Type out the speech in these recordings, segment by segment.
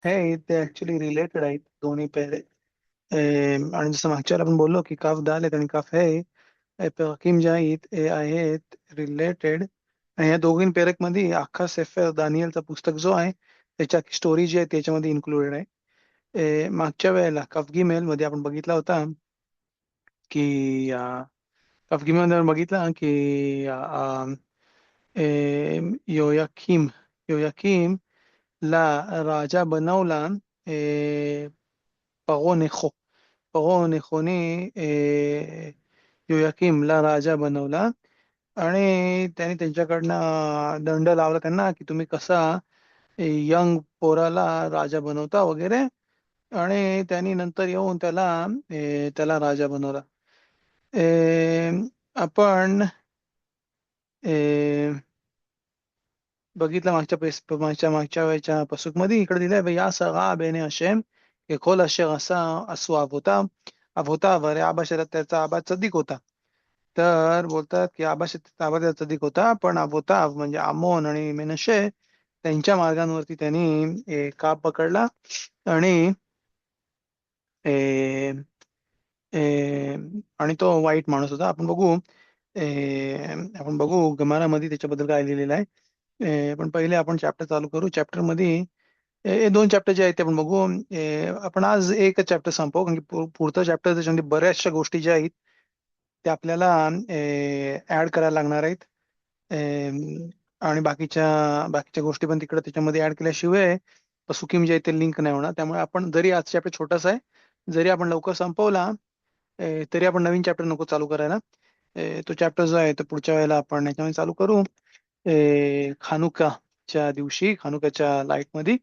हे ते actually related आहेत दोन्ही पेरे. आणि जसं मागच्या वेळेला आपण बोललो की काफ दाल आहेत आणि काफ हे पराकीम जे आहेत हे आहेत रिलेटेड. आणि या दोघी पेरक मध्ये अख्खा सेफर दानियलचा पुस्तक जो आहे त्याच्या स्टोरी जी आहे त्याच्यामध्ये इन्क्लुडेड आहे. मागच्या वेळेला कफ गिमेल मध्ये आपण बघितला होता की कफ गिमेल मध्ये आपण बघितला की योयाकीम योयाकीम ला राजा बनवला परो नेखो. परो नेखोने योयाकीमला राजा बनवला आणि त्यांनी त्यांच्याकडनं दंड लावला त्यांना की तुम्ही कसा यंग पोराला राजा बनवता वगैरे. आणि त्यांनी नंतर येऊन त्याला राजा बनवला. आपण बघितलं मागच्या मागच्या वेळच्या पसूक मध्ये इकडे दिलंय या सगळा बेने हशेम कכל अशर असू अवोताव. अवोताव अरे आबा शेतात त्याचा आबा चदीक होता. तर बोलतात की आबा शेतात आबा त्याचा चदीक होता पण अवोताव म्हणजे आमोन आणि मेनशे त्यांच्या मार्गांवरती त्यांनी काप पकडला. आणि ए, ए, आणि तो वाईट माणूस होता. आपण बघू गमारामध्ये त्याच्याबद्दल काय लिहिलेलं आहे. पण पहिले आपण चॅप्टर चालू करू. चॅप्टर मध्ये हे दोन चॅप्टर जे आहेत ते आपण बघू. आपण आज एक चॅप्टर संपवू कारण की पुढचं चॅप्टर त्याच्यामध्ये बऱ्याचशा गोष्टी ज्या आहेत त्या आपल्याला ऍड करायला लागणार आहेत. आणि बाकीच्या गोष्टी पण तिकडे त्याच्यामध्ये ऍड केल्याशिवाय पसुकीम जे आहे ते लिंक नाही होणार. त्यामुळे आपण जरी आज चॅप्टर छोटासा आहे जरी आपण लवकर संपवला तरी आपण नवीन चॅप्टर नको चालू करायला. तो चॅप्टर जो आहे तो पुढच्या वेळेला आपण याच्यामध्ये चालू करू खानुकाच्या दिवशी खानुकाच्या लाईट मध्ये.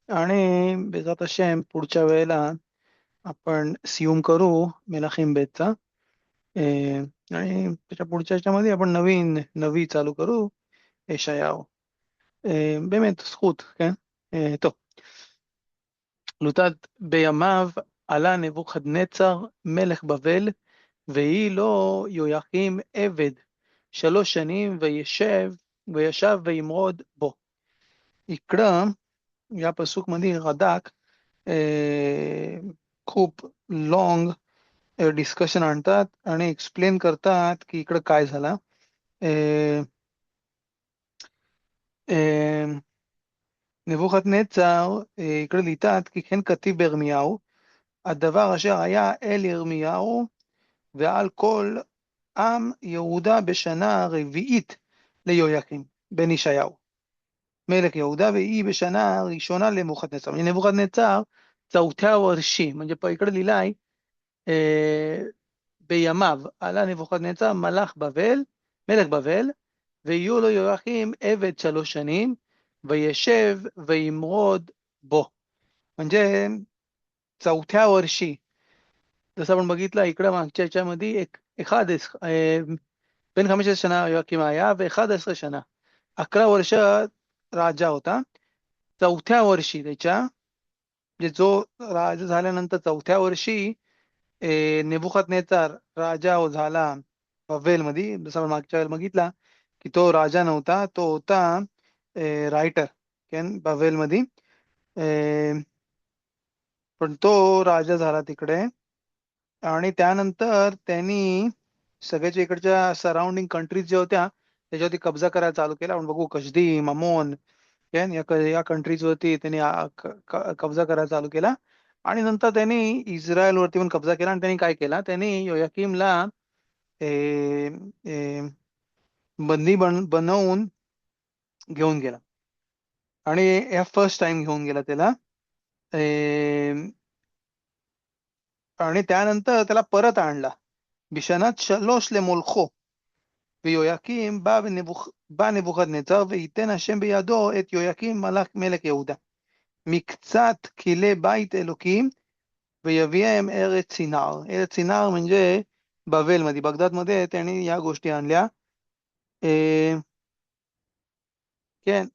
आणि बेजात हशेम पुढच्या वेळेला आपण सियुम करू मेलाखिम बेतचा. आणि त्याच्या पुढच्या ह्याच्यामध्ये आपण नवी चालू करू ישעיהו. באמת זכות, כן? טוב. בימיו עלה נבוכדנצר מלך בבל ויהי לו יהויקים עבד 3 שנים וישב וימרוד בו. इकडं या पसूक मध्ये रदाक खूप लॉंग डिस्कशन आणतात आणि एक्सप्लेन करतात की इकडं काय झालं. נבוכדנצר इकडे लिहितात की כן כתיב בירמיהו הדבר אשר היה אל ירמיהו ועל כל עם יהודה בשנה הרביעית ליהויקים בן ישעיהו מלך יהודה והיא בשנה הראשונה לנבוכדנצר. म्हणजे נבוכדנצר चौथ्या वर्षी म्हणजे इकडे लिहिलंय בימיו עלה נבוכדנצר מלך בבל ויהיו לו יהויקים עבד 3 שנים וישב וימרוד बो. म्हणजे चौथ्या वर्षी जसं आपण बघितलं इकडे मागच्या याच्यामध्ये एखादेच बेन 15 शना योआकीम आया व 11 शना 11 वर्ष राजा होता. चौथ्या वर्षी त्याच्या म्हणजे जो राजा झाल्यानंतर चौथ्या वर्षी नेबुखदनेच्छर राजा झाला बवेल मध्ये. जसं आपण मागच्या वेळेला बघितला की तो राजा नव्हता तो होता रायटर केन बवेल मध्ये. पण तो राजा झाला तिकडे आणि त्यानंतर त्यांनी सगळ्याच्या इकडच्या सराउंडिंग कंट्रीज ज्या होत्या त्याच्यावरती कब्जा करायला चालू केला. आपण बघू कशदी ममोन या कंट्रीज वरती त्यांनी कब्जा करायला चालू केला. आणि नंतर त्यांनी इस्रायल वरती पण कब्जा केला आणि त्यांनी काय केला त्यांनी योयाकीमला बंदी बनवून घेऊन गेला. आणि या फर्स्ट टाइम घेऊन गेला त्याला. आणि त्यानंतर त्याला परत आणला बिशनात 3 למולכו ויהויקים בא נבוכדנצר וייתן השם בידו את יהויקים מלך יהודה מקצת כלי בית אלוקים ויביאם ארץ סינר. ארץ סינר म्हणजे बवेल मध्ये बगदाद मध्ये त्यांनी या गोष्टी आणल्या. כן,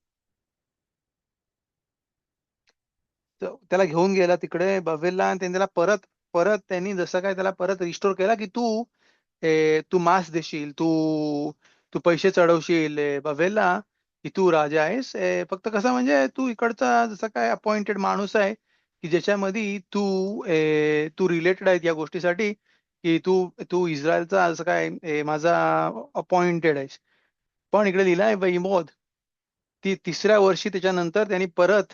त्याला घेऊन गेला तिकडे बवेलला आणि त्यांनी त्याला परत परत त्यांनी जसं काय त्याला परत रिस्टोर केला की तू मास देशील तू तू पैसे चढवशील बवेलला की तू राजा आहेस. फक्त कसं म्हणजे तू इकडचा जसा काय अपॉइंटेड माणूस आहे की ज्याच्यामध्ये तू रिलेटेड आहे या गोष्टीसाठी की तू तू इस्रायलचा असं काय माझा अपॉइंटेड आहेस. पण इकडे लिहिलाय वैमोद ती तिसऱ्या वर्षी त्याच्यानंतर त्यांनी परत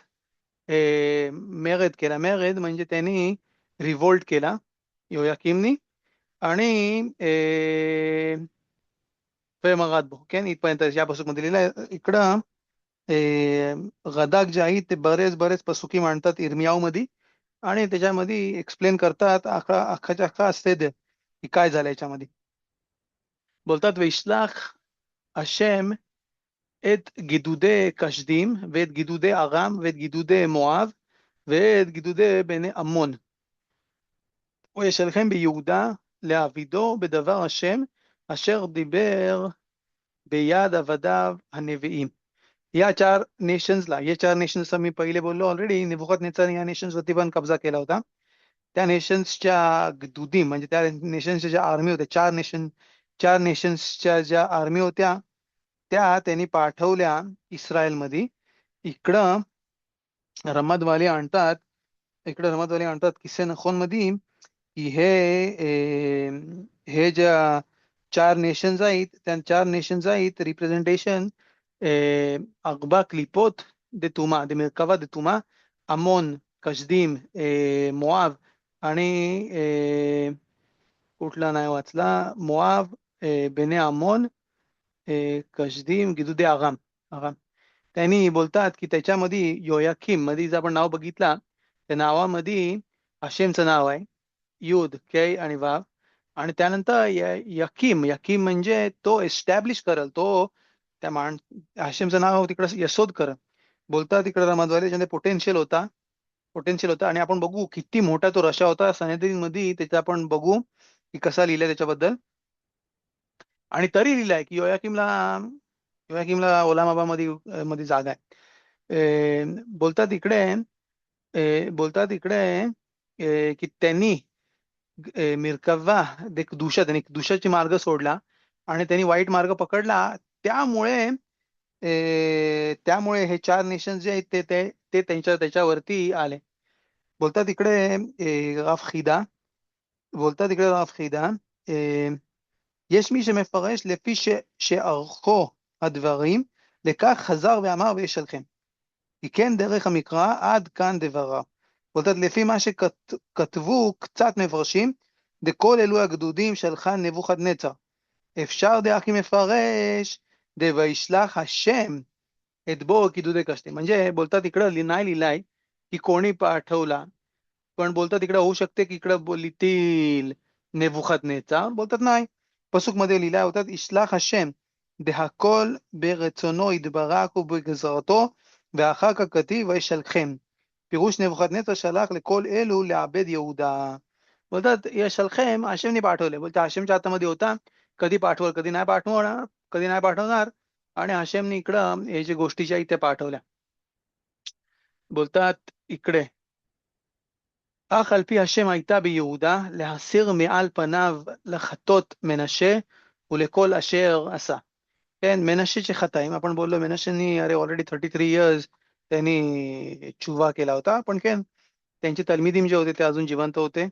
मेरेद केला. मेरेद म्हणजे त्यांनी रिव्होल्ट केला योयाकीमनी आणि मगात כן इथपर्यंत या पसूक मध्ये लिहिलंय. इकडं गदाक जे आहे ते बरेच बरेच पसुकी मांडतात इर्मियाऊ मध्ये आणि त्याच्यामध्ये एक्सप्लेन करतात अख्खाच्या अख्खा असते की काय झालं याच्यामध्ये. बोलतात וישלח השם את גידודי כשדים ואת גידודי ארם ואת גידודי מואב ואת גידודי בני עמון וישלחם ביהודה לעבידו בדבר השם אשר דיבר ביד עבדיו הנביאים. या 4 नेशन्सला, या 4 नेशन्सचा मी पहिले बोललो ऑलरेडी. नेबुकदनेस्सरने या नेशन्स वरती पण कब्जा केला होता. त्या नेशन्सच्या दुदीम म्हणजे त्या नेशन्सच्या ज्या आर्मी होत्या, 4 नेशन्सच्या ज्या आर्मी होत्या त्या त्यांनी पाठवल्या इस्रायलमध्ये. इकडं रमदवाले आणतात किस्से नखोन मध्ये की हे ज्या 4 नेशन्स आहेत त्या 4 नेशन्स आहेत रिप्रेझेंटेशन अगबा क्लिपोत दे तुमा दे मिरकवा दे तुमा अमोन कसदीम मोआब आणि कुठला नाही वाचला मोआब बेने अमोन कसदीम गिदुदे आगाम. त्यांनी बोलतात की त्याच्यामध्ये योयाकीम मध्ये जर आपण नाव बघितला त्या नावामध्ये हशेमचं नाव आहे, युद के आणि वाव. आणि त्यानंतर यकीम यकीम म्हणजे तो एस्टॅब्लिश करल, तो त्या हशेमचं नाव तिकडं यशोद करल. बोलतात तिकडे रमदवाले त्याच्यामध्ये पोटेन्शियल होता आणि आपण बघू किती मोठा तो रशा होता सनेद्रीन मध्ये. त्याचा आपण बघू की कसा लिहिलाय त्याच्याबद्दल. आणि तरी लिहिलाय की योयाकीमला ओलामाबामध्ये मध्ये जागा आहे. बोलतात इकडे की त्यांनी मिरकवा त्यांनी दुशाची मार्ग सोडला आणि त्यांनी वाईट मार्ग पकडला. त्यामुळे हे 4 नेशन जे आहेत ते त्याच्यावरती आले. बोलतात इकडे רב חידה, יש מי שמפרש לפי שערכו הדברים, לכך חזר ואמר וישלחם. כי כן דרך המקרא עד כאן דבריו. बोलतात לפי מה שכתבו קצת מפרשים, דכל אלו הגדודים שלחה נבוכדנצר. אפשר דאחי מפרש, וישלח השם את בו קידודי קשתים. म्हणजे बोलतात इकडं नाही लिहिलाय की कोणी पाठवला, पण बोलतात इकडे होऊ शकते की इकडे लिहितील नेबुखदनेच्छर. बोलतात नाही, पसूक मध्ये लिहिला होतात ישלח השם דהכל ברצונו יתברך ובגזרתו ואחר כך כתיב וישלחם. פירוש נבוכדנצר שלח לכל אלו לעבד יהודה. बोलतात यशलखेम आशेमने पाठवले. बोलतात आशेमच्या हातामध्ये होता, कधी पाठवल कधी नाही पाठवणार. आणि आशेमने इकडं हे जे गोष्टीच्या इथे पाठवल्या. बोलतात इकडे אך על פי השם הייתה ביהודה להסיר מעל פניו לחטות מנשה ולכל אשר עשה. כן, מנשेचे חטאים आपण बोललो मनाशेनी अरे ऑलरेडी 33 इयर्स त्यांनी चुवा केला होता. पण כן, त्यांचे तलमिदीम जे होते ते अजून जिवंत होते.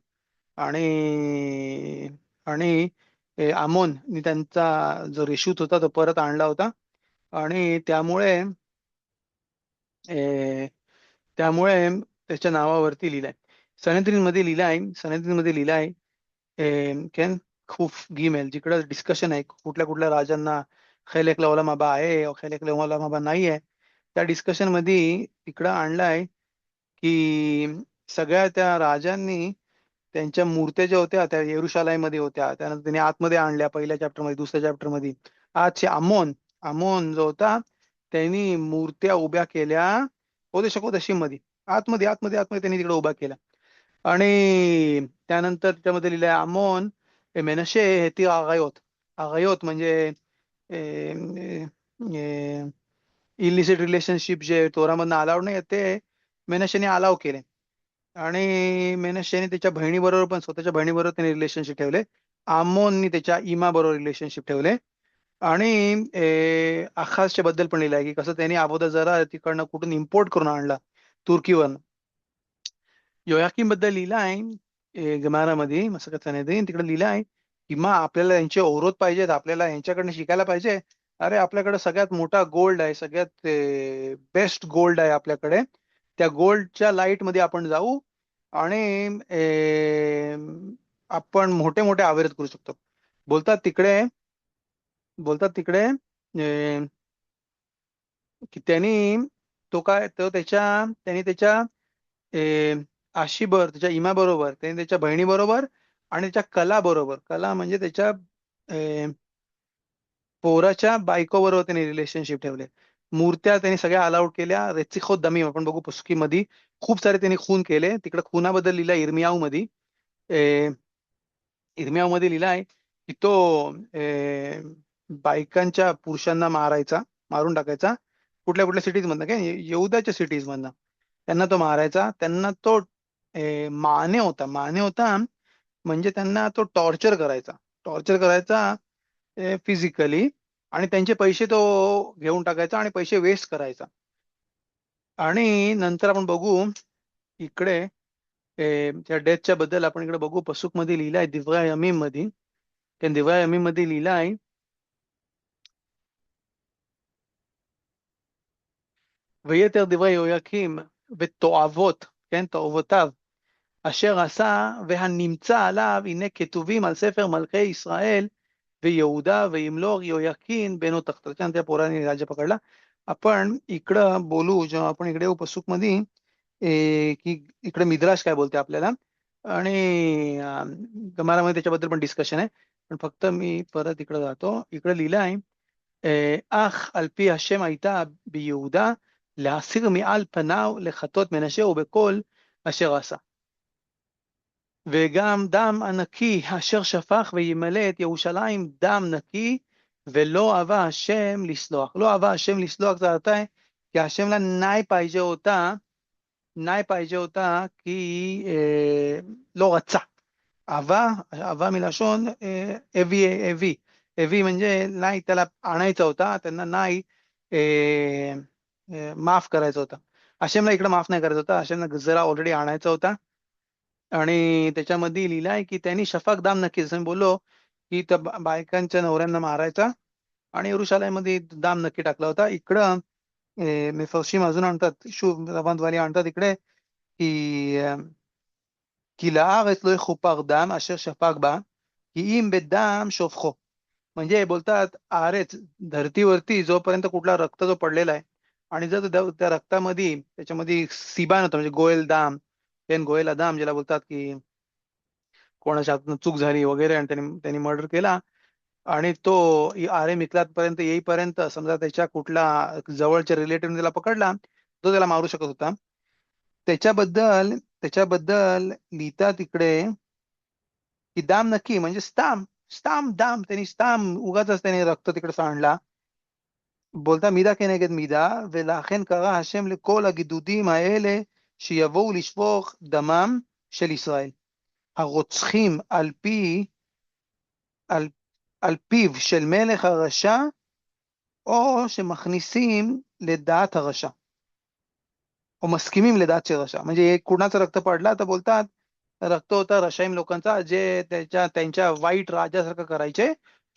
आणि आणि आमोन त्यांचा जो रेशूत होता तो परत आणला होता. आणि त्यामुळे त्याच्या नावावरती लिहिलाय. सनेद्रीन मध्ये लिहिलाय केन खूप गिमेल जिकडे डिस्कशन आहे कुठल्या कुठल्या राजांना खैलेक लवला माबा आहे खैलेक लवला माबा नाही आहे. त्या डिस्कशन मध्ये तिकडं आणलाय की सगळ्या त्या राजांनी त्यांच्या मूर्त्या ज्या होत्या त्या येरुशालाम मध्ये होत्या, त्यानंतर त्यांनी आतमध्ये आणल्या पहिल्या चॅप्टर मध्ये, दुसऱ्या चॅप्टर मध्ये. आजचे अमोन जो होता त्यांनी मूर्त्या उभ्या केल्या ओदेशकोदशीम मध्ये, आतमध्ये त्यांनी तिकडे उभा केला. आणि त्यानंतर त्यामध्ये लिहिलंय अमोन मेनशे हे ती आगायोत म्हणजे इलिसिट रिलेशनशिप जे तोरामधनं अलाउड नाही ते मेनशेने अलाव केले. आणि मेनशेने त्याच्या बहिणीबरोबर पण स्वतःच्या बहिणीबरोबर त्यांनी रिलेशनशिप ठेवले. आमोननी त्याच्या इमा बरोबर रिलेशनशिप ठेवले. आणि आखासच्या बद्दल पण लिहिलंय की कसं त्यांनी अगोदर जरा तिकडनं कुठून इम्पोर्ट करून आणला तुर्कीवरनं. योयाकीम बद्दल लिहिलाय गमारामध्ये मसकत सनेद्रीन तिकडे लिहिलाय की मग आपल्याला यांचे औरोध पाहिजेत, आपल्याला यांच्याकडनं शिकायला पाहिजे. अरे आपल्याकडे सगळ्यात मोठा गोल्ड आहे, सगळ्यात बेस्ट गोल्ड आहे आपल्याकडे. त्या गोल्डच्या लाईट मध्ये आपण जाऊ आणि आपण मोठे मोठे आविर्त करू शकतो. बोलतात तिकडे बोलतात तिकडे की त्यांनी त्याच्या आशीबर त्याच्या इमाबरोबर, त्याने त्याच्या बहिणीबरोबर आणि त्याच्या कला म्हणजे त्याच्या पोराच्या बायकोबरोबर त्यांनी रिलेशनशिप ठेवले. मूर्त्या त्यांनी सगळ्या अलाउड केल्या. रेचिखो दमीम आपण बघू पुस्कीमध्ये खूप सारे त्यांनी खून केले. तिकडे खुनाबद्दल लिहिला इर्मियाऊ मध्ये. इर्मियाऊ मध्ये लिहिलाय की तो बायकांच्या पुरुषांना मारून टाकायचा. कुठल्या कुठल्या सिटीज मधनं काय यहुदाच्या सिटीज मधनं त्यांना तो मारायचा. त्यांना तो माने होता म्हणजे त्यांना तो टॉर्चर करायचा फिजिकली. आणि त्यांचे पैसे तो घेऊन टाकायचा आणि पैसे वेस्ट करायचा. आणि नंतर आपण बघू इकडे त्या डेथच्या बद्दल आपण इकडे बघू पसूक मध्ये लिहिलाय दिव्रा यमीम मध्ये. त्या दिव्रा यमीम मध्ये लिहिलाय ויתר דברי יהויקים ותועבות, כן, תועבותיו, אשר עשה והנמצא עליו, הנה כתובים על ספר मलखी ישראל ויהודה וימלוך योयाकीन बेनो तख्त. त्या पोराने राज्य पकडला. आपण इकडं बोलू जेव्हा आपण इकडे येऊ पसूक मध्ये की इकडे मिद्राश काय बोलते आपल्याला. आणि गमारामध्ये त्याच्याबद्दल पण डिस्कशन आहे. पण फक्त मी परत इकडे जातो. इकडे लिहिलं आहे אך על פי השם הייתה ביהודה להסיר מעל פניו לחטות מנשה ובכל אשר עשה. וגם דם ענקי אשר שפך וימלא את ירושלים דם נקי ולא אהבה השם לסלוח. לא אהבה השם לסלוח זה आता आहे की השמला नाही पाहिजे होता की לא रचा. अवा मलashon एव्ही म्हणजे नाही त्याला आणायचा होता, त्यांना नाही माफ करायचा होता. आशेमला इकडे माफ नाही करायचा होता, आशेमला गजरा ऑलरेडी आणायचा होता. आणि त्याच्यामध्ये लिहिलाय की त्यांनी शफक दाम नक्की जसं मी बोललो की त्या बायकांच्या नवऱ्यांना मारायचा आणि यरुशालेममध्ये दाम नक्की टाकला होता. इकडं मेफर्शिम अजून आणतात, शुभ रवांद्वारी आणतात इकडे की כי לארץ לא יכופר דם אשר שפק בה, כי אם בדם שופכו. म्हणजे बोलतात आरेच धरतीवरती जोपर्यंत कुठला रक्त जो पडलेला आहे आणि जर त्या रक्तामध्ये त्याच्यामध्ये सिबान होतं म्हणजे गोयल दाम, गोयल अदाम ज्याला बोलतात की कोणाच्या हातून चूक झाली वगैरे आणि त्यांनी त्यांनी मर्डर केला आणि तो आरे मिकलात पर्यंत येईपर्यंत समजा त्याच्या कुठला जवळच्या रिलेटिव्ह त्याला पकडला तो त्याला मारू शकत होता. त्याच्याबद्दल लिहितात तिकडे की दाम नक्की म्हणजे स्ताम स्ताम दाम त्यांनी स्ताम उगाच त्याने रक्त तिकडे सांडला. बोलता מידה כנגד מידה, ולכן קרא השם לכל הגידודים האלה שיבואו לשפוך דמם של ישראל. הרוצחים על, על פיו של מלך הרשע, או שמכניסים לדעת הרשע. או מסכימים לדעת של रशा. म्हणजे कुणाचं रक्त पडला तर बोलतात रक्त होता रशाईम लोकांचा जे त्यांच्या वाईट राजासारखं करायचे.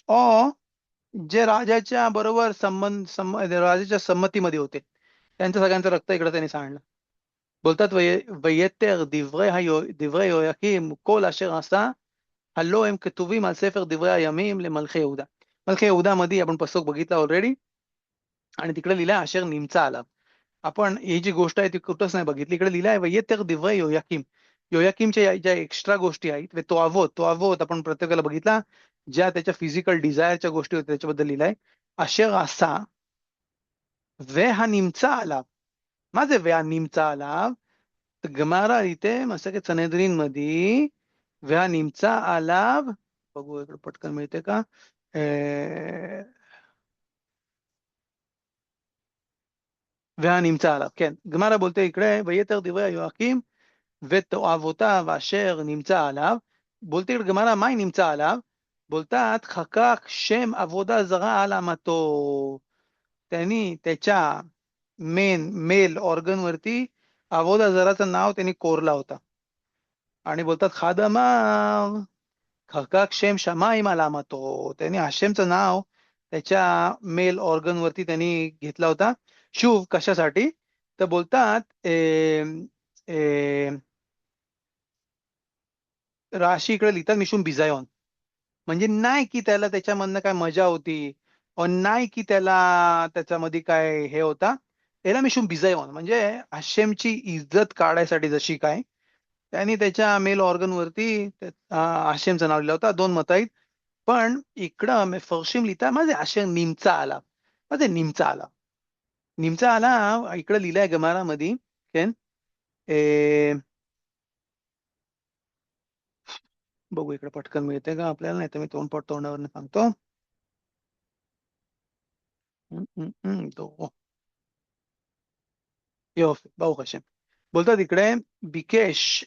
ओ जे राजाच्या बरोबर राजाच्या संमतीमध्ये होते त्यांचं सगळ्यांचं रक्त इकडे त्यांनी सांडलं. बोलतात ויתר דברי יהויקים כל אשר עשה הלא הם כתובים על ספר דברי הימים למלכי יהודה. मलखी यहुदा मध्ये आपण पुस्तक बघितलं ऑलरेडी आणि तिकडे लिहिलंय अशर निमचा आला. आपण ही जी गोष्ट आहे ती कुठंच नाही बघितली. इकडे लिहिलंय वयेतर दिव्य योयाकीम. योयाकीमच्या ज्या एक्स्ट्रा गोष्टी आहेत तो आपण प्रत्येकाला बघितला ज्या त्याच्या फिजिकल डिझायरच्या गोष्टी होत्या त्याच्याबद्दल लिहिलाय. अशर असा वे हा निमचा आला. माझे वे हा निमचा आला तर गमारा इथे मसके सनेद्रीन मध्ये वे हा निमचा आलाव बघू इकडे पटकन मिळते का. והנמצא עליו, כן, גמרא बोलते इकडे ויתר דברי היהויקים ותועבותיו אשר נמצא עליו. बोलते इकडे गमारा माय निमचा आलाव बोलतात खकाक शेम अवोदा जरा आला मातो. त्यांनी त्याच्या मेल ऑर्गन वरती अवोदा जराचं नाव त्यांनी कोरला होता. आणि बोलतात खादमा खकाक शेम शमाईम आला मातो. त्यांनी हाशेमचं नाव त्याच्या मेल ऑर्गन वरती त्यांनी घेतला होता. शुभ कशासाठी? तर बोलतात राशी इकडे लिहितात मिशून बिझायॉन. म्हणजे नाही की त्याला त्याच्यामधनं काय मजा होती, नाही की त्याला त्याच्यामध्ये काय हे होता. त्याला मिशून बिझायॉन म्हणजे हशेमची इज्जत काढायसाठी जशी काय त्यांनी त्याच्या मेल ऑर्गन वरती हशेमचं नाव लिहिलं होतं. दोन मत आहेत. पण इकडं फर्शिम लिहिता माझे आशय निमचा आला. माझे निमचा आला. निमचा आला इकडं लिहिलाय गमारामध्ये. केन बघू इकडे पटकन मिळते का आपल्याला, नाही तर मी तोंडावर सांगतो. तो יופי, ברוך השם. बोलतात इकडे ביקש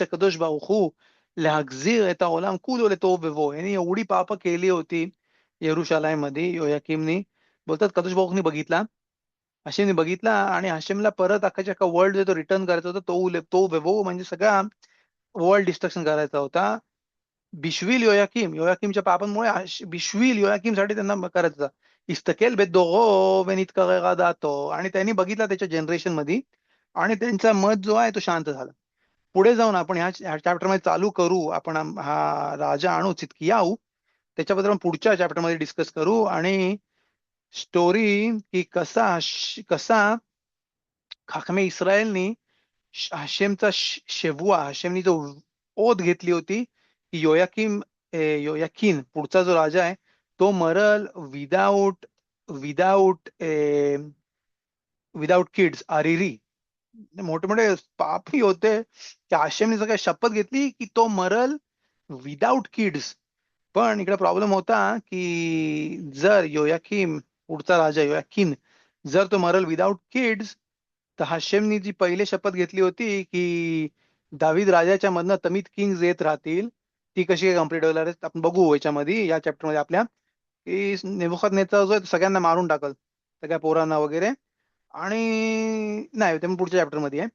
הקדוש ברוך הוא להחזיר את העולם כולו לתוהו ובוהו. यांनी एवढी पाप केली होती यरुशलेम मध्ये योयाकीमनी. बोलतात कदोश बाहुनी बघितला, हशेमने बघितला आणि हशेमला परत अख्खाच्या अख्खा वर्ल्ड जो तो रिटर्न करायचा होता. तो वेवो म्हणजे सगळा वर्ल्ड डिस्ट्रक्शन करायचा होता. बिशविल योयाकीमच्या पापांमुळे बिशविल योयाकीमसाठी त्यांना करायचं होतं. इस्तकेल बेदोरो वेनितकरेगा दातो. आणि त्यांनी बघितला त्याच्या जनरेशन मध्ये आणि त्यांचा मत जो आहे तो शांत झाला. पुढे जाऊन आपण ह्या चॅप्टर मध्ये चालू करू. आपण हा राजा आणू चितकियाऊ. त्याच्याबद्दल आपण पुढच्या चॅप्टर मध्ये डिस्कस करू. आणि स्टोरी की कसा कसा खाकमे इस्रायलनी हशेमचा शेवुआ हशेमनी जो ओध घेतली होती की योयाकीन पुढचा जो राजा आहे तो मरल विदाऊट विदाऊट विदाऊट किड्स आरिरी. मोठे मोठे पापी होते त्या हशेमने सगळ्या शपथ घेतली की तो मरल विदाऊट किड्स. पण इकडे प्रॉब्लेम होता की जर योयाकीम पुढचा राजा योयाकीन जर तो मरल विदाऊट किड्स तर हाशेमनी जी पहिले शपथ घेतली होती की दावीद राजाच्या मधनं तमित किंग्स येत राहतील ती कशी काय कम्प्लीट होणार आहे आपण बघू याच्यामध्ये या चॅप्टर मध्ये आपल्या की नेबुखदनेस्सर जो आहे तो सगळ्यांना मारून टाकल सगळ्या पोरांना वगैरे. आणि नाही ते पुढच्या चॅप्टर मध्ये आहे.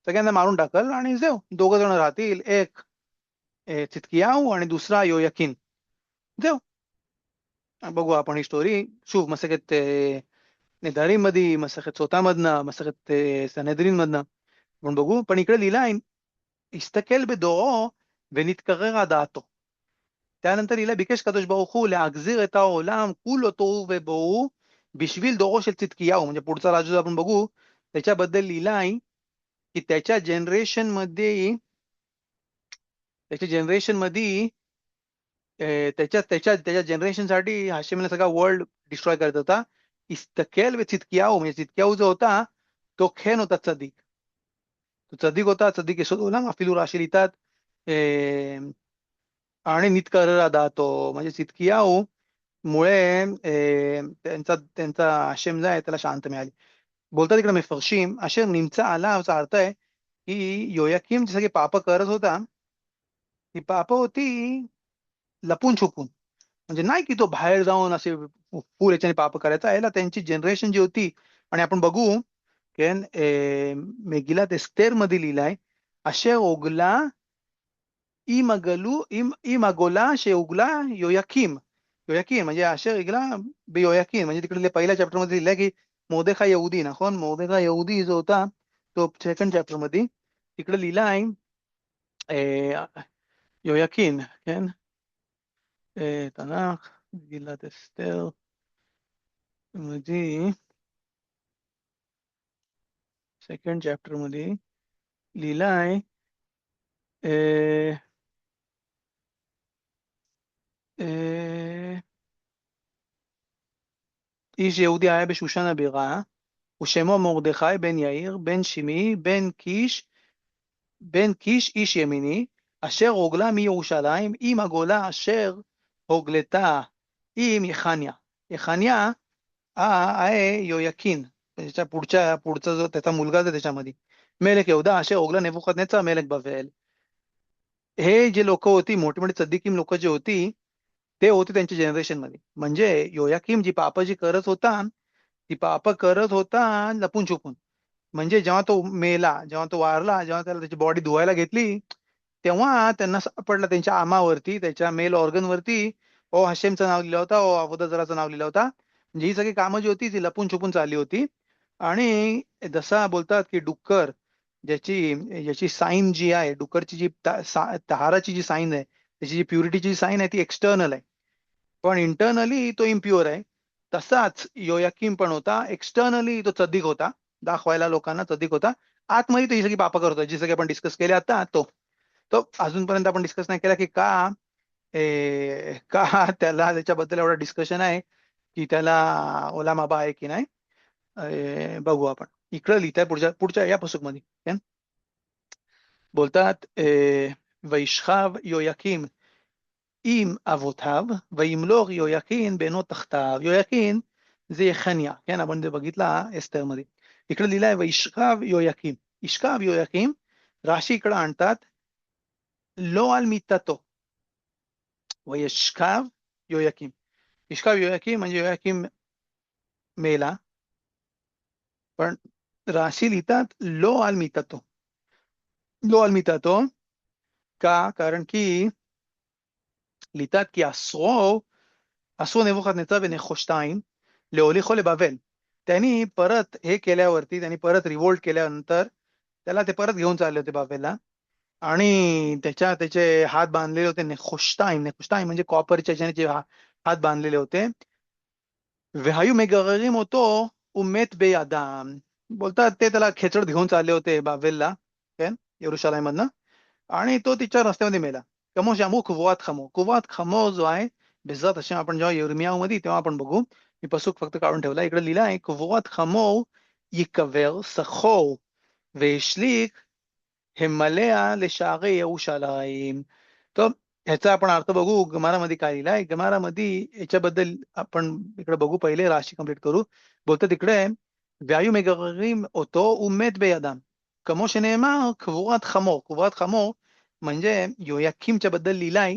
सगळ्यांना मारून टाकल आणि जेव दोघं जण राहतील, एक चितकियाऊ आणि दुसरा योयाकीन. जेव बघू आपण ही स्टोरी शुभ मसकत नेदारी मध्ये मसकत स्वतःमधनं मसकत सनेद्रीन मधनं आपण बघू. पण इकडे लिहिला इस्तकेल בדורו ונתקרר עד דעתו. त्यानंतर हिला ביקש קדוש ברוך הוא להחזיר את העולם כולו תוהו ובוהו בשביל דורו של צדקיהו. म्हणजे पुढचा राजू जो आपण बघू त्याच्याबद्दल लिहिला आहे की त्याच्या जनरेशन मध्ये त्याच्या त्याच्या त्याच्या जनरेशनसाठी हाशिमने सगळा वर्ल्ड डिस्ट्रॉय करत होता. इस्तकेल व चितकियाऊ म्हणजे चितकियाऊ जो होता तो खेन होता चदिक. तो चदिक होता. चदिक येसोद ओलाम अफिलू राशी लिहितात आणि नितकररा दातो म्हणजे चितकियाऊ मुळे त्यांचा त्यांचा आशेम जो आहे त्याला शांत मिळाली. बोलतात इकडे मेफर्शिम अशेर निमचा आला असा अर्थ आहे की योयाकीम सगळे पाप करत होता ती पाप होती लपून छुपून. म्हणजे नाही की तो बाहेर जाऊन असे फुल याच्याने पाप करायचा. याला त्यांची जनरेशन जी होती आणि आपण बघू की मेगिलात एस्तेर मध्ये लिहिलाय अशे ओगला इम अगोला शेउगला योयाकीम. योयाकीन म्हणजे अशे ओगला योयाकीन म्हणजे तिकडे पहिल्या चॅप्टर मध्ये लिहिलंय की मोदेखा यहुदी नाखोन मोदेखा यहुदी जो होता तो सेकंड चॅप्टर मध्ये तिकडे लिहिला आहे योयाकीन. תנ"ך, מגילת אסתר, मध्ये सेकंड चॅप्टर मध्ये लिहिला आहे איש יהודי היה בשושן הבירה ושמו מרדכי בן יאיר בן שמעי בן קיש איש ימיני אשר הוגלה מירושלים עם הגולה אשר הוגלתה עם יחניה. יחניה आहे योयाकीन त्याच्या पुढचा जो त्याचा मुलगा जो त्याच्यामध्ये मेलेक यहूदा असे ओगला नेबुकदनेस्सर मेलेक बवेल. हे जे लोक होती, मोठी मोठी चद्दीकीम लोक जे होती, ते होते त्यांच्या जनरेशन मध्ये. म्हणजे योयाकीम जी पाप जी करत होता, ती पाप करत होता लपून छुपून. म्हणजे जेव्हा तो मेला, जेव्हा तो वारला, जेव्हा त्याला त्याची बॉडी धुवायला घेतली, तेव्हा त्यांना सापडलं त्यांच्या आमावरती, त्याच्या मेल ऑर्गन वरती ओ हशेमचं नाव लिहिलं होतं, ओ अबोधाजराचं नाव लिहिलं होतं. म्हणजे ही सगळी कामं जी होती ती लपून छुपून चालली होती. आणि जसा बोलतात की डुक्कर ज्याची ज्याची साईन जी आहे, डुक्करची जी तहाराची जी साईन आहे, त्याची जी प्युरिटीची साईन आहे ती एक्सटर्नल आहे, पण इंटरनली तो इम्प्युअर आहे. तसाच योयाकीम पण होता, एक्सटर्नली तो चद्दिक होता, दाखवायला लोकांना चद्दिक होता. आतमध्ये तो ही सगळी पापं करतो, जी सगळी आपण डिस्कस केली आता. तो तो अजूनपर्यंत आपण डिस्कस नाही केला की का त्याला त्याच्याबद्दल एवढं डिस्कशन आहे, की त्याला ओलामाबा आहे की नाही. बघू आपण इकडं लिहिताय पुढच्या पुढच्या या पुस्तकमध्ये बोलतात וישכב יהויקים עם אבותיו וימלוך יהויכין בנו תחתיו. יהויכין זה יחניה, כן, आपण ते बघितला एस्तर मध्ये. इकडे लिहिलंय וישכב יהויקים. ישכב יהויקים, राशी इकडे आणतात לא על מיטתו. וישכב יהויקים. ישכב יהויקים म्हणजे יהויקים मेला, पण राशी लिहितात लो अल मितातो. लो अल मितातो का? कारण की लिहितात की असो नेबुखदनेच्छर बनेहोश्ताइन लेहोलिखो लेबाबेल. त्यांनी परत हे केल्यावरती, त्यांनी परत रिवोल्ट केल्यानंतर त्याला ते परत घेऊन चालले होते बाबेला. आणि त्याचे हात बांधलेले होते नेहोश्ताइन. नेहोश्ताइन म्हणजे कॉपरच्या ज्याने जे हात बांधलेले होते. והיו מגררים אותו ומת בידם. बोलतात ते त्याला खेचत घेऊन चालले होते बाबेलला, כן, यरुशलेममधनं. आणि तो तिच्या रस्त्यामध्ये मेला. כמו שאמרו קבורת חמור. קבורת חמור जो आहे, בעזרת השם आपण जेव्हा यिर्मयाहू मध्ये तेव्हा आपण बघू. मी पसूक फक्त काढून ठेवला, इकडे लिहिला आहे קבורת חמור ייקבר שכור והשליך हिमालया लेशारे यरूशलाईम. तर ह्याचा आपण अर्थ बघू गमारामध्ये काय लिहिलाय. गमारामध्ये याच्याबद्दल आपण इकडे बघू, पहिले राशी कंप्लीट करू. बोलतात तिकडे והיו מגררים אותו ומת בידם. כמו שנאמר קבורת חמור. קבורת חמור म्हणजे योयाकीमच्या बद्दल लिहिलाय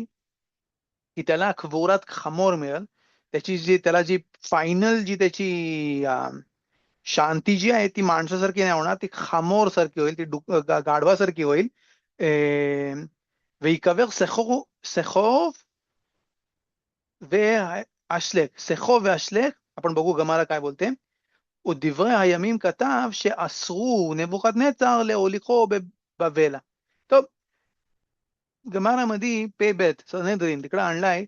की त्याला कबुरात खमोर मिळेल. त्याची जी त्याला जी फायनल जी त्याची शांती जी आहे ती माणसासारखी नाही होणार, ती खामोर सारखी होईल, ती गाढवासारखी होईल. ויקבר שכוב ואשלג. שכוב ואשלג, आपण बघू गमारा काय बोलते. ודברי הימים כתב שאסרו נבוכדנצר להוליכו בבלה. טוב, गमारामध्ये पे बेत सनेद्रीन तिकडे आणलाय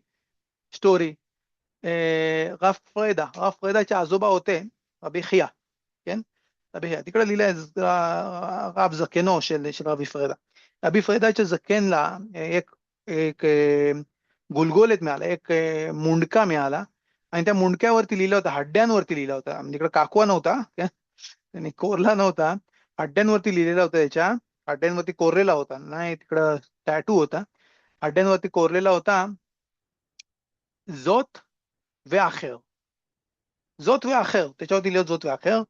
स्टोरी. रब फ्रेदाचे आजोबा होते रबी חייא, כן? רבי חייא, तिकडे लिहिलंय רב זקנו של רבי פרידה. רבי פריदाच्या זקनला एक गुलगोलेत मिळाला, एक मुंडका मिळाला. आणि त्या मुंडक्यावरती लिहिलं होतं, हड्ड्यांवरती लिहिलं होतं. म्हणजे इकडे काकवा नव्हता, त्याने कोरला नव्हता, हड्ड्यांवरती लिहिलेला होता. त्याच्या हड्ड्यांवरती कोरलेला होता, नाही तिकडं टॅटू होता, हड्ड्यांवरती कोरलेला होता. झोत वे आखेर. झोत वे आखेर, त्याच्यावरती लिहिलं झोत वे आखेर.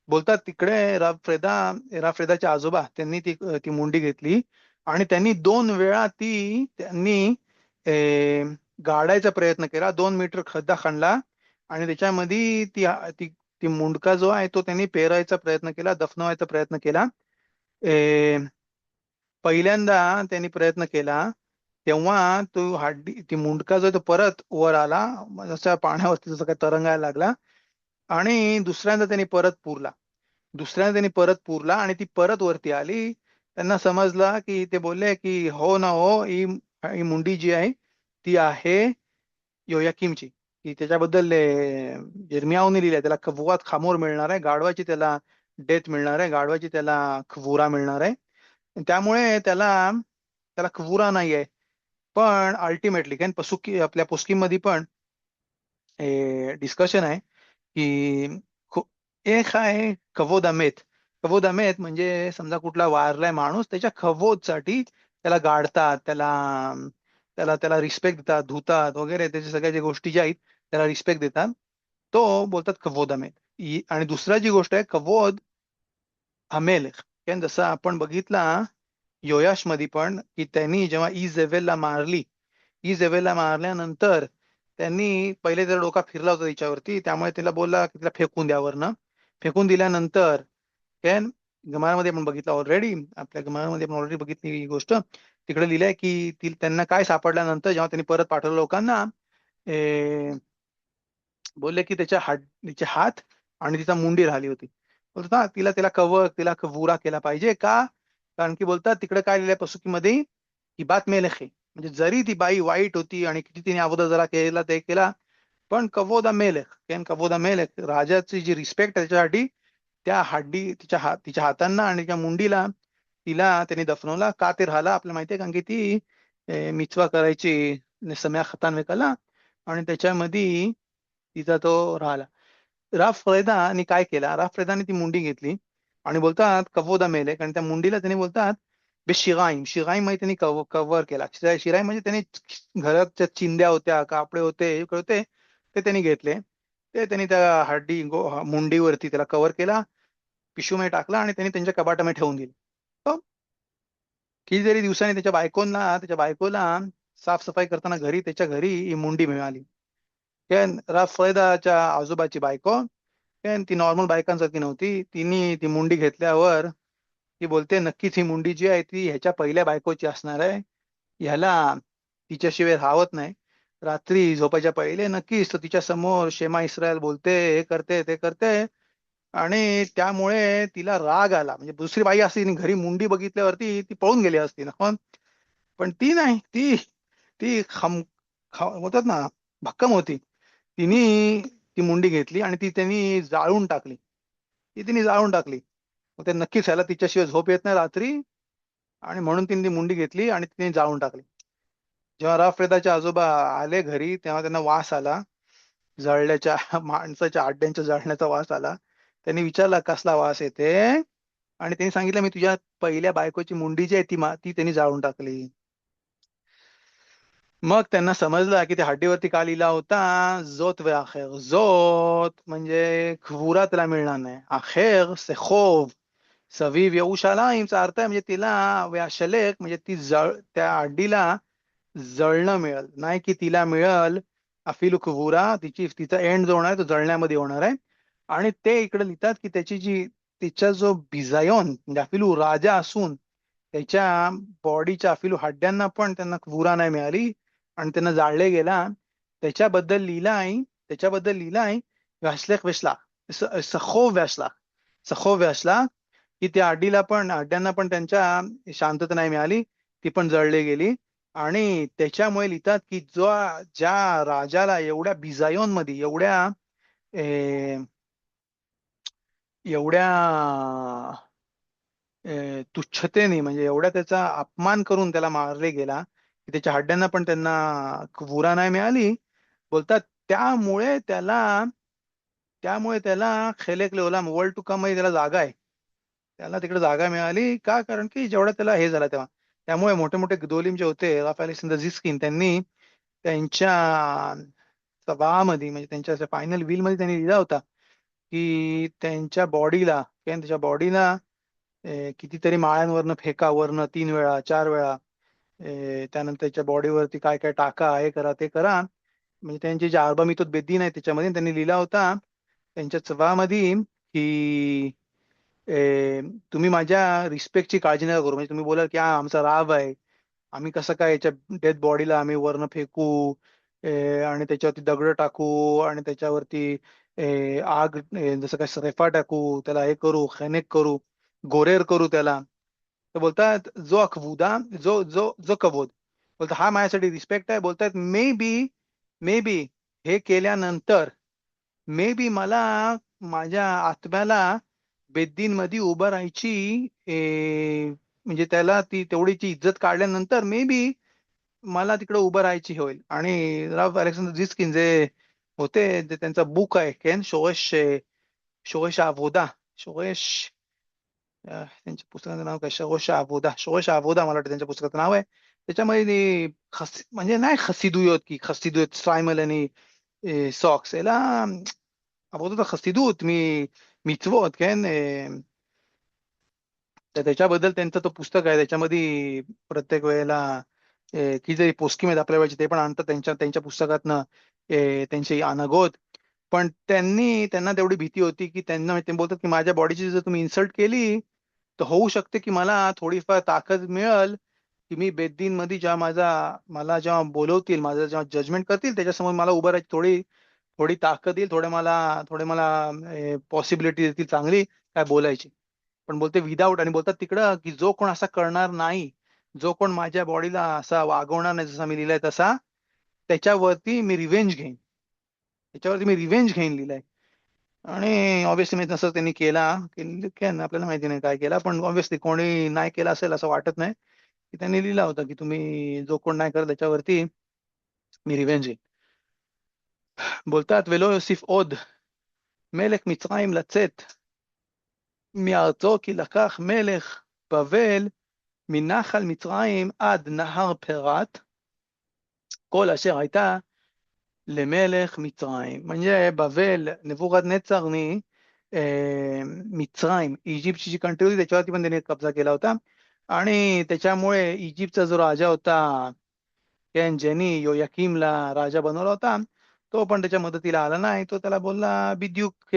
बोलतात तिकडे राब फ्रेदाचे आजोबा त्यांनी ती ती मुंडी घेतली आणि त्यांनी 2 वेळा त्यांनी गाडायचा प्रयत्न केला. 2 मीटर खड्डा खणला आणि त्याच्यामध्ये ती ती ती मुंडका जो आहे तो त्यांनी पेरायचा प्रयत्न केला, दफनवायचा प्रयत्न केला. पहिल्यांदा त्यांनी प्रयत्न केला तेव्हा तो ती मुंडका जो आहे तो परत वर आला, जसा पाण्यावरती जसं काय तरंगायला लागला. आणि दुसऱ्यांदा त्यांनी परत पुरला आणि ती परत वरती आली. त्यांना समजला की ते बोलले की हो ना हो, ही मुंडी जी आहे ती आहे योयाकीमची, की त्याच्याबद्दल यिर्मयाहूने लिहिलंय त्याला कबुवात खामोर मिळणार आहे, गाढवाची त्याला डेथ मिळणार आहे, गाढवाची त्याला खवुरा मिळणार आहे. त्यामुळे त्याला त्याला खवुरा नाही आहे. पण अल्टिमेटली कारण आपल्या पुस्किममध्ये पण डिस्कशन आहे की एक आहे कवोद अमेत. कवोद अमेत म्हणजे समजा कुठला वारलाय माणूस, त्याच्या कवोदसाठी त्याला गाडतात, त्याला त्याला त्याला रिस्पेक्ट देतात, धुतात वगैरे, त्याच्या सगळ्या ज्या गोष्टी ज्या आहेत त्याला रिस्पेक्ट देतात. तो बोलतात कवोद अमेत. आणि दुसरा जी गोष्ट आहे कवोद हमेल, जसं आपण बघितला योयाश मध्ये पण, की त्यांनी जेव्हा इजेबेलला मारली, इजेबेलला मारल्यानंतर त्यांनी पहिले त्याचा डोका फिरला होता तिच्यावरती, त्यामुळे तिला बोलला की तिला फेकून द्या वरनं. फेकून दिल्यानंतर कॅन गमारामध्ये आपण बघितलं ऑलरेडी, आपल्या गमारामध्ये आपण ऑलरेडी बघितली ही गोष्ट. तिकडे लिहिलंय की त्यांना काय सापडल्यानंतर जेव्हा त्यांनी परत पाठवलं लोकांना, बोलले की तिचे हात आणि तिचा मुंडी राहिली होती. बोलतात तिला तिला कव्हर तिला वुरा केला पाहिजे का? कारण की बोलतात तिकडे काय लिहिलंय पसुकीमध्ये, ही बात मेलेख आहे. म्हणजे जरी ती बाई वाईट होती आणि किती तिने अगोदर जरा केला ते केला, पण कवोदा मेलेख केन कवोदा मेलेख, राजाची जी रिस्पेक्ट आहे त्याच्यासाठी, त्या हड्डी तिच्या हातांना आणि तिच्या मुंडीला तिला त्यांनी दफनवला का ते राहिला आपल्याला माहितीये, कारण की ती मिचवा करायची सम्या खतान वेकाला, आणि त्याच्यामध्ये तिचा तो राहिला. राफ फैदाने काय केला, राफ फैदाने ती मुंडी घेतली आणि बोलतात कवोदा मेले, कारण त्या मुंडीला त्यांनी बोलतात बे शिगाईम, शिगाईम मध्ये त्यांनी कव्हर केला. शिराई म्हणजे त्यांनी घरात चिंध्या होत्या, कापडे होते, हे होते, ते त्यांनी घेतले. ते त्यांनी त्या मुंडीवरती त्याला कव्हर केला, पिशूमध्ये टाकला आणि त्यांनी त्यांच्या कपाटामध्ये ठेवून दिलं. तो कितीतरी दिवसांनी त्याच्या बायकोला साफसफाई करताना घरी त्याच्या घरी ही मुंडी मिळाली. राफ फैदाच्या आजोबाची बायको, ती नॉर्मल बायकांसारखी नव्हती. तिने ती मुंडी घेतल्यावर ती बोलते नक्कीच ही मुंडी जी आहे ती ह्याच्या पहिल्या बायकोची असणार आहे. ह्याला तिच्याशिवाय राहत नाही. रात्री झोपायच्या पहिले नक्कीच तो तिच्या समोर शेमा इस्रायल बोलते, हे करते ते करते, आणि त्यामुळे तिला राग आला. म्हणजे दुसरी बाई असती तिने घरी मुंडी बघितल्यावरती ती पळून गेली असती ना, पण ती नाही. ती ती होतात ना, भक्कम होती. तिने ती मुंडी घेतली आणि ती त्यांनी जाळून टाकली. तिने जाळून टाकली. मग ते नक्कीच ह्याला तिच्याशिवाय झोप येत नाही रात्री, आणि म्हणून तिने ती मुंडी घेतली आणि तिने जाळून टाकली. जेव्हा राफरेदाचे आजोबा आले घरी तेव्हा त्यांना वास आला, जळल्याच्या माणसाच्या आड्यांच्या जळण्याचा वास आला. त्यांनी विचारला कसला वास येते, आणि त्यांनी सांगितलं मी तुझ्या पहिल्या बायकोची मुंडी जी आहे ती त्यांनी जाळून टाकली. मग त्यांना समजलं की त्या हड्डीवरती का लिहिला होता, जोत वे अखेर. जोत म्हणजे खवुरा त्याला मिळणार नाही, अखेर से खोव, सविव येऊशालाईमचा अर्थ आहे म्हणजे तिला व्याशलेख म्हणजे त्या हड्डीला जळणं मिळेल, नाही की तिला मिळेल अफिलु खवुरा, तिचा एंड जो होणार आहे तो जळण्यामध्ये होणार आहे. आणि ते इकडे लिहितात की तिचा जो बिजायोन म्हणजे अफिलू राजा असून त्याच्या बॉडीच्या अफिलू हड्ड्यांना पण त्यांना खवुरा नाही मिळाली आणि त्यांना जाळले गेला. त्याच्याबद्दल लिहिला आहे, व्यासलेख वेसलाख, सखो व्यासलाख, सखो व्यासलाख, की त्या हड्ड्यांना पण त्यांच्या शांतता नाही मिळाली, ती पण जळली गेली. आणि त्याच्यामुळे लिहितात की ज्या राजाला एवढ्या बिजायोन मध्ये एवढ्या तुच्छतेने म्हणजे एवढ्या त्याचा अपमान करून त्याला मारले गेला की त्याच्या हड्ड्यांना पण त्यांना बुरा नाही मिळाली. बोलतात त्यामुळे त्याला खेलेकले ओलाम, वर्ल्ड टू कम मध्ये त्याला जागा आहे. त्याला तिकडे जागा मिळाली का, कारण की जेवढा त्याला हे झाला तेव्हा. त्यामुळे मोठे मोठे गदोलीम जे होते राफेल अलेक्झांडर झिस्किन, त्यांनी त्यांच्या सभामध्ये म्हणजे त्यांच्या फायनल विल मध्ये त्यांनी लिहिला होता की त्याच्या बॉडीला कितीतरी माळ्यांवरनं फेका, वरनं 3 वेळा 4 वेळा, त्यानंतर त्याच्या बॉडीवरती काय काय टाका, हे करा ते करा. म्हणजे त्यांची जे अर्बामितोत बेदीन आहे त्याच्यामध्ये त्यांनी लिहिला होता त्यांच्या चवामध्ये की तुम्ही माझ्या रिस्पेक्टची काळजी नका करू. म्हणजे तुम्ही बोला की हा आमचा राब आहे, आम्ही कसं काय याच्या डेड बॉडीला आम्ही वरनं फेकू, आणि त्याच्यावरती दगड टाकू, आणि त्याच्यावरती आग, जसं काय सरेफा टाकू, त्याला हे करू, खैनेक करू, गोरेर करू त्याला. तर बोलतात जो अखवुदा, जो जो जो कबोध, बोलतात हा माझ्यासाठी रिस्पेक्ट आहे. बोलतात मे बी हे केल्यानंतर मे बी मला माझ्या आत्म्याला बेद्दीन मध्ये उभं राहायची, म्हणजे त्याला ती तेवढीची इज्जत काढल्यानंतर मे बी मला तिकडे उभं राहायची होईल. आणि राव अलेक्झांडर जिस्किन जे होते, जे त्यांचा बुक आहे केन शोएश, शोएश आबोदा, शोएश त्यांच्या पुस्तकाचं नाव काय, शोएश आबोदा मला वाटतं त्यांच्या पुस्तकाचं नाव आहे. त्याच्यामध्ये म्हणजे नाही खसिदुयत स्ट्रायमल आणि सॉक्स याला עבודות החסידות, מצוות, כן? तर त्याच्याबद्दल त्यांचं तो पुस्तक आहे. त्याच्यामध्ये प्रत्येक वेळेला की जे पोस्कीम आहेत आपल्या वेळेचे ते पण आणतात त्यांच्या त्यांच्या पुस्तकातनं त्यांची अनगोत. पण त्यांना तेवढी भीती होती की ते बोलतात की माझ्या बॉडीची जर तुम्ही इन्सल्ट केली तर होऊ शकते की मला थोडीफार ताकद मिळेल की मी बेद्दीन मध्ये मला जेव्हा बोलवतील, माझं जेव्हा जजमेंट करतील त्याच्यासमोर मला उभं राहायची थोडी थोडी ताकद येईल, थोडे मला पॉसिबिलिटी देतील चांगली काय बोलायची. पण बोलते विदाऊट, आणि बोलतात तिकडं की जो कोण असा करणार नाही, जो कोण माझ्या बॉडीला असा वागवणार नाही जसा मी लिहिलाय तसा, त्याच्यावरती मी रिव्हेंज घेईन, लिहिलंय. आणि ऑब्व्हियसली मी तसं त्यांनी आपल्याला माहिती नाही काय केला, पण ऑब्व्हियसली कोणी नाही केला असेल असं वाटत नाही की त्यांनी लिहिला होता की तुम्ही जो कोण नाही करत त्याच्यावरती मी रिव्हेंज घेईन. बोलतात ולא יוסיף עוד מלך מצרים לצאת מארצו כי לקח מלך בבל מנחל מצרים עד נהר פרת כל אשר הייתה למלך מצרים. म्हणजे बवेल नेबुकदनेस्सरनी मिच्राईम, इजिप्तची जी कंट्री होती त्याच्यावरती पण त्यांनी कब्जा केला होता. आणि त्याच्यामुळे इजिप्तचा जो राजा होता ज्यांनी योयाकीमला राजा बनवला होता, तो पण त्याच्या मदतीला आला नाही. तो त्याला बोलला बिद्यूक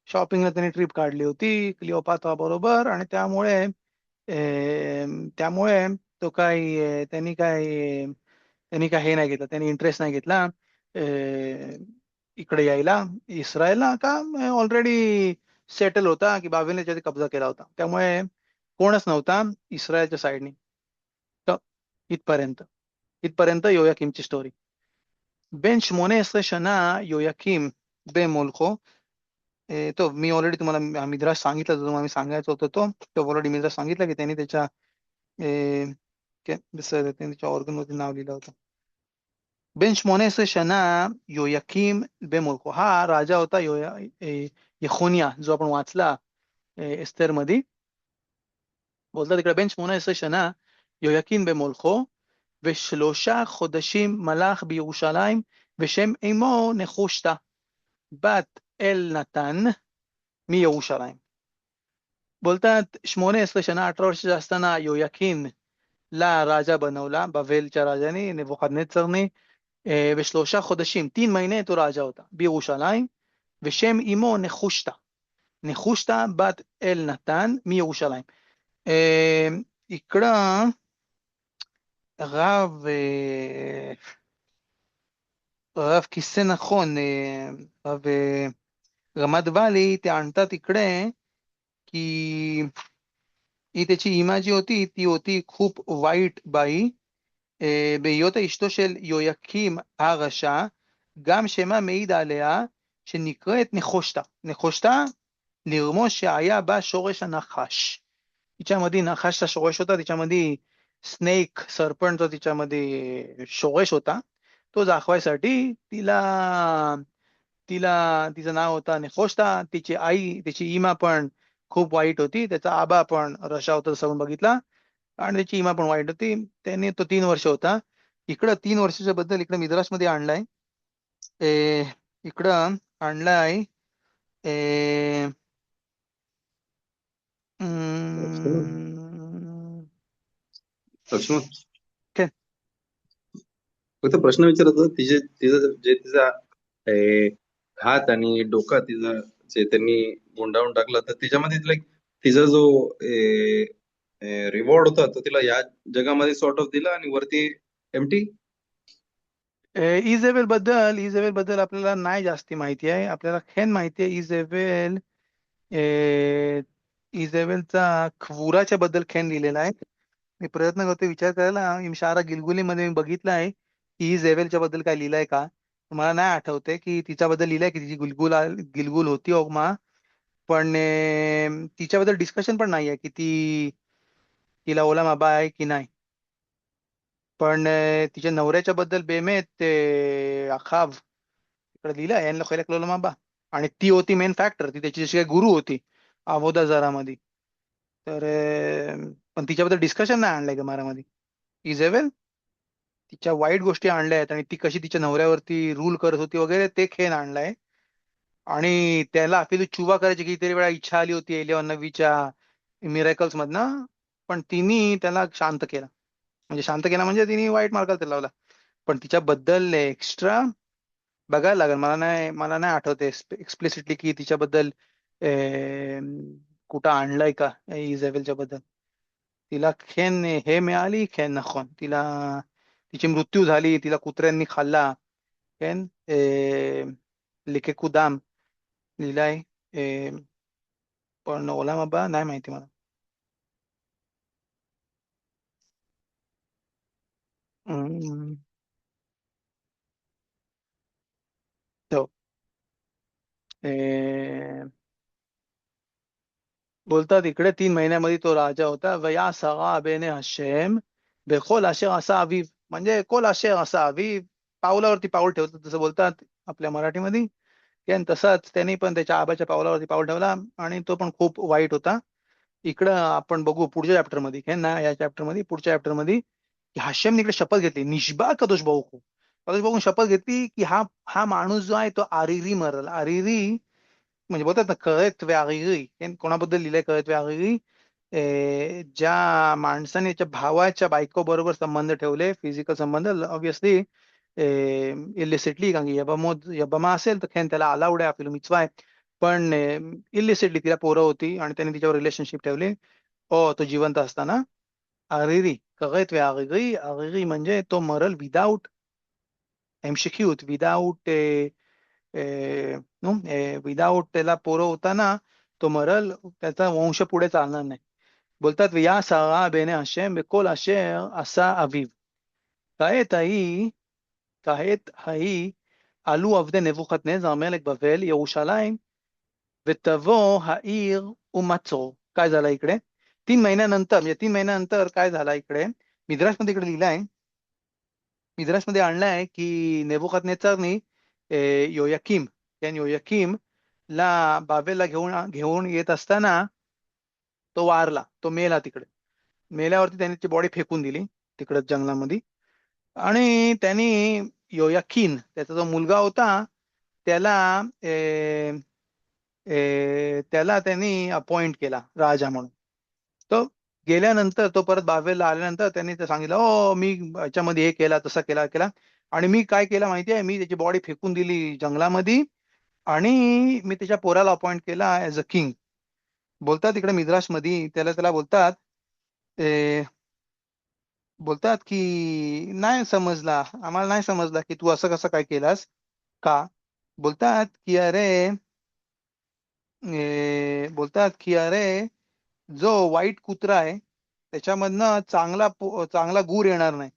शॉपिंगला त्यांनी ट्रिप काढली होती क्लिओपात्रा बरोबर, आणि त्यामुळे तो काही त्यांनी काय हे नाही घेतलं, त्यांनी इंटरेस्ट नाही घेतला इकडे यायला इस्रायलला, का ऑलरेडी सेटल होता की बाबेलने त्याच्यात कब्जा केला होता, त्यामुळे कोणच नव्हता इस्रायलच्या साईडनी. तर इथपर्यंत इथपर्यंत योयाकीमची स्टोरी. बन 18 שנה योयाकीम במולכו. तो मी ऑलरेडी तुम्हाला मिद्रास सांगितलं, जो तुम्हाला मी सांगायचं होतं तो ऑलरेडी मिद्रास सांगितलं की त्यांनी त्यांनी त्याच्या ऑर्गन मध्ये नाव लिहिलं होतं. बन 18 שנה योयाकीम במולכו. हा राजा होता यखोनिया, जो आपण वाचला एस्तेर मध्ये. बोलतात तिकडे बन 18 שנה योयाकीम במולכו ו3 חודשים מלך בירושלים ושם אמו נחושתה בת אלנתן מירושלים. बोलतात 18 शना 18 वर्षाचा असताना योयाकीन ला राजा बनवला बवेलच्या राजाने नेबुकदनेस्सरने. व3 חודשים 3 महिने तो राजा होता בירושלים. ושם אמו נחושתה בת אלנתן מירושלים. इकडं רב किस्से נכון, רב रमात वाली ते आणतात इकडे की ही त्याची इमा जी होती ती होती खूप वाईट बाई. בהיות אשתו של יהויקים הרשע, גם שמה מעיד עליה שנקראת נחושתה. נחושתה לרמוז שהיה בה שורש הנחש. तिच्यामध्ये नखाशचा शोरेश होता, तिच्यामध्ये स्नेक सर्पंटचा तिच्यामध्ये शोरेश होता. तो दाखवायसाठी तिला तिला तिचं नाव होता नेफोस्टा. तिची इमा पण खूप वाईट होती, त्याचा आबा पण रशा होता जसं आपण बघितला, आणि त्याची इमा पण वाईट होती. त्याने तो 3 वर्ष होता. इकडं 3 वर्षाच्या बद्दल इकडं मिद्रास मध्ये आणलाय. इकडं आणलाय लक्ष्मण, काय फक्त प्रश्न विचारत होता. तिचं जे तिचा हात आणि डोका तिचं जे त्यांनी गुंडाळून टाकला, तर तिच्यामध्ये लाईक तिचा जो रिवॉर्ड होता तो तिला या जगामध्ये सॉर्ट ऑफ दिला आणि वरती एमटी. इजेबेल बद्दल आपल्याला नाही जास्ती माहिती आहे. आपल्याला खेन माहिती आहे इजेबेलचा खवुराच्या बद्दल खेन लिहिलेला आहे. मी प्रयत्न करतो विचार करायला. इमशारा गिलगुलीमध्ये मी बघितलं आहे की इजेबेलच्या बद्दल काय लिहिलंय का. मला नाही आठवते की तिच्याबद्दल लिहिलंय की तिची गिलगुल होती ओगमा, पण तिच्याबद्दल डिस्कशन पण नाही आहे की तिला ओला माबा आहे की नाही. पण तिच्या नवऱ्याच्या बद्दल बेमेत अखाव इकडे लिहिलं आहे यांना खैल्या कलोला माबा, आणि ती होती मेन फॅक्टर, ती त्याची जशी काही गुरु होती अवोदा जरामध्ये. तर पण तिच्याबद्दल डिस्कशन नाही आणलंय गमारामध्ये. इजेबेल तिच्या वाईट गोष्टी आणल्या आहेत आणि ती कशी तिच्या नवऱ्यावरती रूल करत होती वगैरे ते खेन आणलाय. आणि त्याला आपली चुबा करायची कितीतरी वेळा इच्छा आली होती एलिया नबीच्या मिरेकल्स मधनं, पण तिने त्याला शांत केला. म्हणजे शांत केला म्हणजे तिने वाईट मार्गाला त्याला लावला. पण तिच्याबद्दल एक्स्ट्रा बघायला लागेल. मला नाही आठवत एक्सप्लिसिटली की तिच्याबद्दल कुठं आणलंय का इझेबेलच्या बद्दल. तिला खेन हे मिळाली, खेन नखोन तिला, तिची मृत्यू झाली, तिला कुत्र्यांनी खाल्ला. खेन लिकेकुदाम लिहिलाय. पण ओलाम अब्बा नाही माहिती मला. हम्म, तो बोलतात इकडे 3 महिन्यामध्ये तो राजा होता. वया सरा बेने हशेम बेकोल अशेर असा अविव. म्हणजे कोल अशेर असा अविव, पावलावरती पाऊल ठेवतात तसं बोलतात आपल्या मराठीमध्ये. त्यान तसाच त्यांनी पण त्याच्या आबाच्या पावलावरती पाऊल ठेवला, आणि तो पण खूप वाईट होता. इकडं आपण बघू पुढच्या चॅप्टर मध्ये, हे ना या चॅप्टर मध्ये, पुढच्या चॅप्टर मध्ये, की हाशेमने इकडे शपथ घेतली, निष्बा कदोश भाऊ, कदोश भाऊ शपथ घेतली की हा हा माणूस जो आहे तो आरिरी मरल. आरिरी म्हणजे बोलतात ना कळत व्यागिरी. कोणाबद्दल लिहिलंय कळत व्यागिरी? ज्या माणसाने त्याच्या भावाच्या बायको बरोबर संबंध ठेवले, फिजिकल संबंध, ऑब्विसली इलिसिटली, कारण की यबमा असेल तर खेन त्याला अलाउड आहे, आपल्याला मिचवा आहे. पण इलिसिटली तिला पोरं होती आणि त्याने तिच्यावर रिलेशनशिप ठेवले, तो जिवंत असताना. अरिरी कळत व्यागिरी, अरिरी म्हणजे तो मरल विदाऊट एमशिक्यूट, विदाऊट विदाऊट त्याला पोरं होताना तो मरल, त्याचा वंश पुढे चालणार नाही. बोलतात या सारा बेने हशेम बेकोल अशेर असा अविव. כעת ההיא, כעת ההיא עלו עבדי נבוכדנצר מלך בבל ירושלים, ותבוא העיר ומצור. काय झालं इकडे? 3 महिन्यानंतर, म्हणजे 3 महिन्यानंतर काय झालं इकडे? मिद्रासमध्ये इकडे लिहिलंय, मिद्रासमध्ये आणलाय की नेबुखदनेच्चारनी योयाकीम, योयाकीम ला बाबेलला घेऊन घेऊन येत असताना तो वारला, तो मेला तिकडे. मेल्यावरती त्यांनी ती बॉडी फेकून दिली तिकडे जंगलामध्ये. आणि त्यांनी योयाकीन, त्याचा जो मुलगा होता, त्याला त्याला त्यांनी अपॉइंट केला राजा म्हणून. तो गेल्यानंतर, तो परत बाबेलला आल्यानंतर त्यांनी ते सांगितलं, मी याच्यामध्ये हे केला, तसा केला केला, आणि मी काय केलं माहिती आहे, मी त्याची बॉडी फेकून दिली जंगलामध्ये, आणि मी त्याच्या पोराला अपॉइंट केला ऍज अ किंग. बोलतात इकडे मिद्राश मध्ये, त्याला त्याला बोलतात, बोलतात की नाही समजला, आम्हाला नाही समजला की तू असं कसं काय केलास का. बोलतात की अरे, बोलतात की अरे, जो वाईट कुत्रा आहे त्याच्यामधनं चांगला गूर येणार नाही.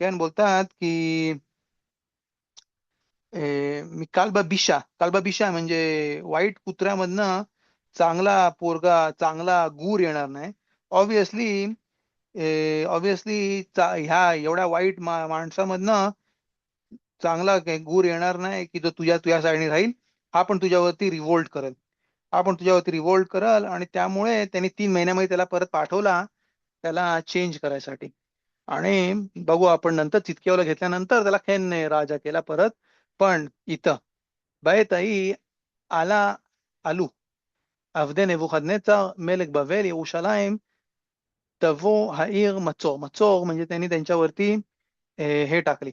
कारण बोलतात की मी कालबा बिशा म्हणजे वाईट कुत्र्यामधनं चांगला गूर येणार नाही. ऑब्विसली, ऑब्विसली ह्या एवढ्या वाईट माणसामधनं चांगला गूर येणार नाही की जो तुझ्या तुझ्या साईडने राहील. हा पण तुझ्यावरती रिवोल्ट करेल, आणि त्यामुळे त्यांनी 3 महिन्यामध्ये त्याला परत पाठवला, त्याला चेंज करायसाठी. आणि बघू आपण नंतर चितकेवला घेतल्यानंतर त्याला खेन राजा केला परत. पण इथं बायताई आला आलू עבדי נבוכדנצר מלך בבל ירושלים, तवो העיר מצור. מצור म्हणजे त्यांनी त्यांच्यावरती हे टाकली,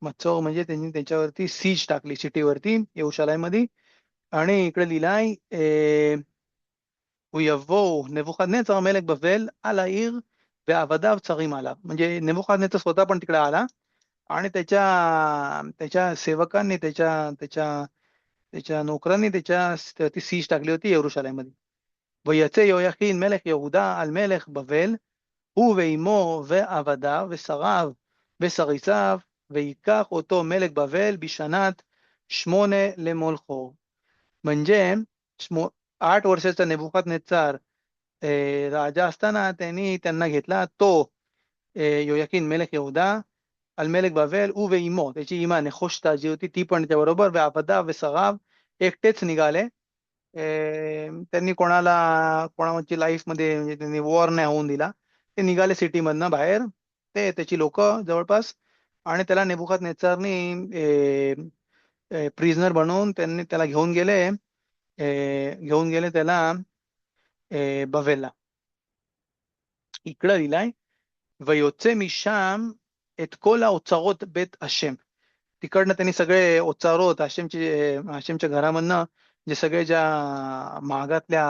मच्छर म्हणजे त्यांनी त्याच्यावरती सीज टाकली सिटीवरती, येरुशलेम मध्ये. आणि इकडे लिहिलाय הוא יבוא נבוכדנצר מלך בבל על העיר ועבדיו צרים עליו. म्हणजे नेबुखादनेच्छर स्वतः पण तिकडे आला, आणि त्याच्या त्याच्या सेवकांनी, त्याच्या त्याच्या त्याच्या नोकरांनी ती सीज टाकली होती येरुशलेम मध्ये. ויצא יהויכין מלך יהודה על מלך בבל, הוא ואימו ועבדיו ושריו ושריסיו, ויקח אותו מלך בבל בשנת 8 למולכו. म्हणजे 8 वर्षाचा नेबुखादनेच्छर राजा असताना त्यांनी त्यांना घेतला, तो योयाकीन मेलक यहुदा अल मेलक बावेल उ इमो, त्याची इमा नेहोष्टा जी होती ती पण त्याबरोबर, व्यापदा व सराव एकटेच निघाले. त्यांनी कोणाची लाईफ मध्ये, म्हणजे त्यांनी वॉर नाही होऊन दिला, ते निघाले सिटी मधनं बाहेर, ते त्याची लोक जवळपास. आणि त्याला नेबुखादनेच्छरनी प्रिझनर बनवून त्यांनी त्याला घेऊन गेले, त्याला बवेलला. इकडं लिहिलंय ויוצא משם את כל האוצרות בית השם. तिकडनं त्यांनी सगळे ओचारोत आशेमच्या घरामधनं जे सगळे ज्या महागातल्या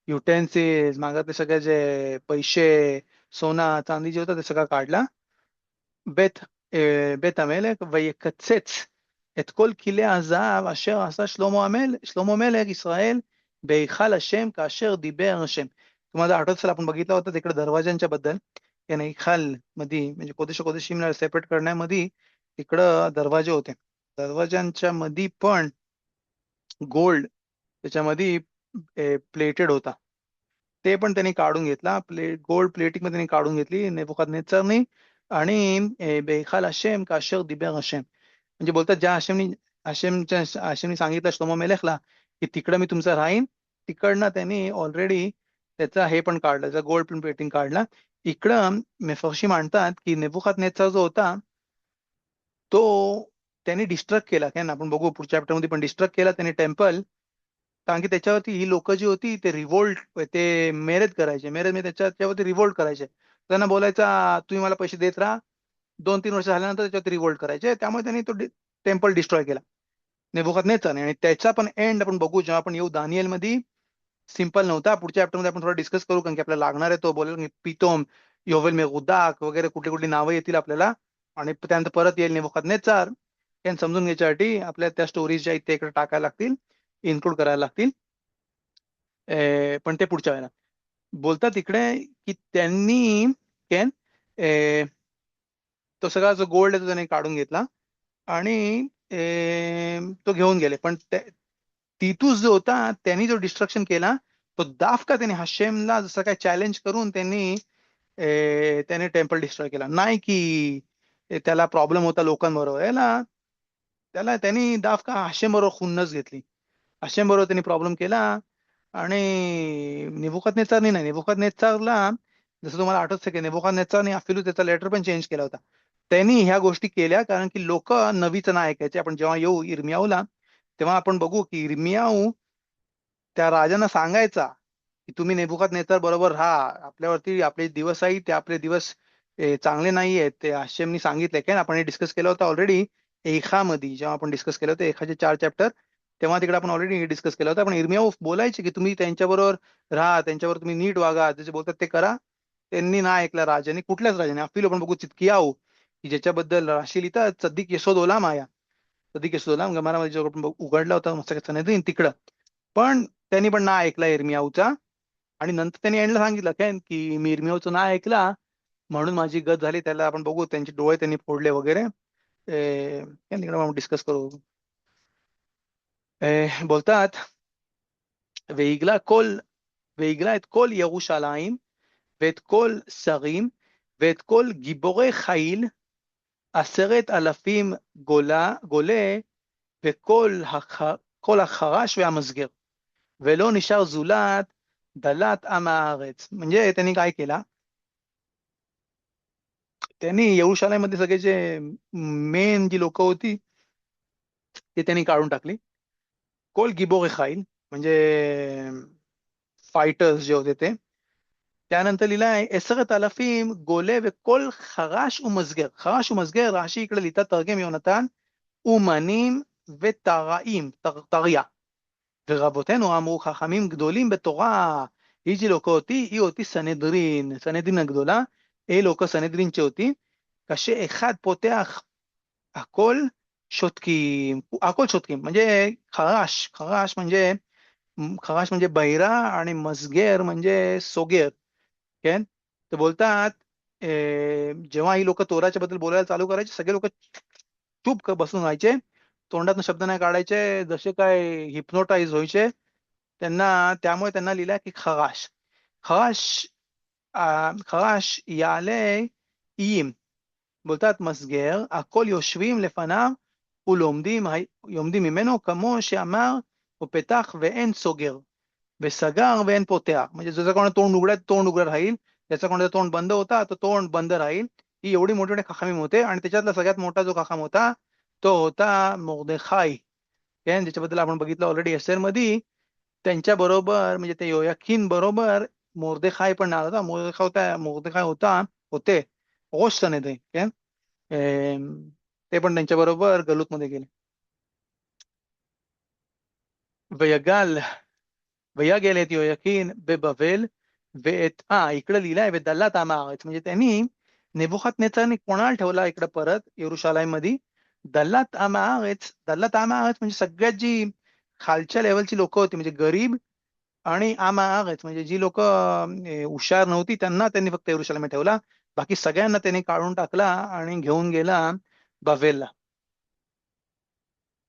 युटेन्सिल्स, महागातले सगळे जे पैसे, सोना चांदी जे होतं ते सगळं काढला. בית, בית המלך ויקצץ את כל כלי הזהב אשר עשה שלמה מלך ישראל בהיכל השם כאשר דיבר השם. तुम्हाला आठवत असेल आपण बघितलं होतं तिकडे दरवाजांच्या बद्दल. याने हिखाल मध्ये म्हणजे कोदेश कोदेशीला सेपरेट करण्यामध्ये तिकडं दरवाजे होते. दरवाजांच्या मध्ये पण गोल्ड त्याच्यामध्ये प्लेटेड होता. ते पण त्यांनी काढून घेतला. गोल्ड प्लेटिंग मध्ये त्यांनी काढून घेतली नेबुकदनेस्सरनी. आणि बेखाल हशेम काशर दिबर हशेम, म्हणजे बोलतात ज्या हशेमनी सांगितलं श्लोमो मेलेखला की तिकडं मी तुमचं राहीन, तिकडनं त्यांनी ऑलरेडी त्याचा हे पण काढलं, त्याचा गोल्ड प्लेटिंग काढला. इकडं मेफर्शी मांडतात की नेबुकदनेस्सर जो होता तो त्यांनी डिस्ट्रक्ट केला. काय ना आपण बघू पुढच्या चॅप्टर मध्ये पण डिस्ट्रक्ट केला त्यांनी टेम्पल. कारण की त्याच्यावरती ही लोक जी होती ते रिव्होल्ट, ते मेरेज करायचे. मेरेज म्हणजे त्याच्यावरती रिव्होल्ट करायचे. त्यांना बोलायचा तुम्ही मला पैसे देत राहा, 2-3 वर्ष झाल्यानंतर त्याच्यावरती रिव्होल्ट करायचे. त्यामुळे त्यांनी तो टेम्पल डिस्ट्रॉय केला नेबुकदनेस्सरने. आणि त्याचा पण एंड आपण बघू जेव्हा आपण येऊ दानिएल मध्ये. सिंपल नव्हता. पुढच्या चॅप्टर मध्ये आपण थोडं डिस्कस करू, कारण की आपल्याला लागणार आहे. तो बोलेल की पितोम, योवेल मेगुदाक वगैरे कुठली कुठली नावं येतील आपल्याला. आणि त्यानंतर परत येईल नेबुकदनेस्सर. हे समजून घ्यायच्यासाठी आपल्या त्या स्टोरीज ज्या आहेत त्या इकडे टाकायला लागतील, इन्क्लूड करायला लागतील. पण ते पुढच्या वेळेला बोलतात इकडे की त्यांनी केन तो सगळा जो गोल्ड आहे तो त्याने काढून घेतला आणि तो घेऊन गेले. पण तितूस जो होता त्यांनी जो डिस्ट्रक्शन केला तो दाफका त्याने हशेमला जसं काय चॅलेंज करून त्याने टेम्पल डिस्ट्रॉय केला. नाही की त्याला प्रॉब्लेम होता लोकांबरोबर, याला त्याला त्यांनी दाफका हशेम बरोबर खुन्नस घेतली. हशेम बरोबर त्यांनी प्रॉब्लेम केला. आणि नेबुकदनेस्सरनी नाही, नेबुकदनेस्सरला जसं तुम्हाला आठवत की नेबुकदनेस्सरने अफिलू त्याचा लेटर पण चेंज केला होता. त्यांनी ह्या गोष्टी केल्या कारण की लोक नवीचं नाही ऐकायचे. आपण जेव्हा येऊ इर्मियाऊला तेव्हा आपण बघू की इर्मियाऊ त्या राजांना सांगायचा की तुम्ही नेबुकदनेस्सर बरोबर राहा, आपल्यावरती आपले दिवस आहेत ते आपले दिवस चांगले नाही आहेत. ते हशेमनी सांगितले काय आपण हे डिस्कस केलं होतं ऑलरेडी एखामध्ये. जेव्हा आपण डिस्कस केलं होतं एखाचे 4 चॅप्टर, तेव्हा तिकडे आपण ऑलरेडी डिस्कस केलं होतं. पण इर्मियाऊ बोलायचे की तुम्ही त्यांच्याबरोबर राहा, त्यांच्यावर तुम्ही नीट वागा, जसे बोलतात ते करा. त्यांनी नाही ऐकलं राजाने, कुठल्याच राजाने. अफिल आपण बघू चितकियाऊ की ज्याच्याबद्दल राशी लिहितात सद्दिक येसोदोलाम आया. सद्दिक येसोदोलाम गमारामध्ये जो आपण उघडला होता मस्त सनेद्रीन तिकडं. पण त्यांनी पण ना ऐकला इर्मियाऊचा. आणि नंतर त्यांनी एंडला सांगितलं काय की मी इर्मियाऊचं ना ऐकला म्हणून माझी गत झाली. त्याला आपण बघू त्यांचे डोळे त्यांनी फोडले वगैरे. तिकडे आपण डिस्कस करू. बोलतात ויגלה ויגלה את כל ירושלים ואת כל שרים ואת כל גיבורי חיל 10,000 גולה וכל החרש והמסגר ולא נשאר זולת דלת עם הארץ. म्हणजे त्यांनी काय केला, त्यांनी येरुशलेममध्ये सगळे जे मेन जी लोक होती ते त्यांनी काढून टाकली. कोल गिबोरे खाईल म्हणजे फायटर्स जे होते ते. त्यानंतर लिहिलंय 10,000 गोले व कोल खराश उमसगर. खराश उमसगर राशी इकडे लिहितात तर्गम योनतान אומנים ותראים, תריה. ורבותינו אמרו חכמים גדולים בתורה, היא לוקה אותי, היא אותי סנהדרין, סנהדרין הגדולה, היא לוקה סנהדרינचे אותי, כשאחד פותח הכל שותקים, הכל שותקים. म्हणजे खराश म्हणजे बहिरा आणि मसगेर म्हणजे सोगेर. केन तर बोलतात जेव्हा ही लोक तोराच्या बद्दल बोलायला चालू करायचे सगळे लोक चूप बसून राहायचे, तोंडातून शब्द नाही काढायचे, जसे काय हिप्नोटाईज व्हायचे त्यांना. त्यामुळे त्यांना लिहिलंय की खराश खराश याले ईम. बोलतात मसגר, הכל יושבים לפניו ולומדים ממנו כמו שאמר ופתח ואין סוגר וסגר ואין פותח. म्हणजे जसं कोणा तोंड उघडत तोंड उघडं राहील, ज्याचा कोणाचा तोंड बंद होता तो तोंड बंद राहील. ही एवढी मोठे मोठे खखामीम होते. आणि त्याच्यातला सगळ्यात मोठा जो खखाम होता तो होता मोर्देखाई. ज्याच्याबद्दल आपण बघितलं ऑलरेडी एस्तेर मध्ये त्यांच्या बरोबर म्हणजे ते योयाकीन बरोबर मोर्देखाय पण नाव होता. मोर्देखाय होते रोष सने ते ते पण त्यांच्या बरोबर गलूतमध्ये गेले. ויגל ויגל את יהויקין בבבל इकडे लिहिलंय दल्लात आम आरच म्हणजे त्यांनी नेबुखादनेच्छरने कोणाला ठेवला इकडे परत यरुशालेम मध्ये दल्लात आम आरच म्हणजे सगळ्यात जी खालच्या लेवलची लोक होती म्हणजे गरीब आणि आम आरच म्हणजे जी लोक हुशार नव्हती त्यांना त्यांनी फक्त यरुशालेम ठेवला. बाकी सगळ्यांना त्यांनी काढून टाकला आणि घेऊन गेला बवेलला.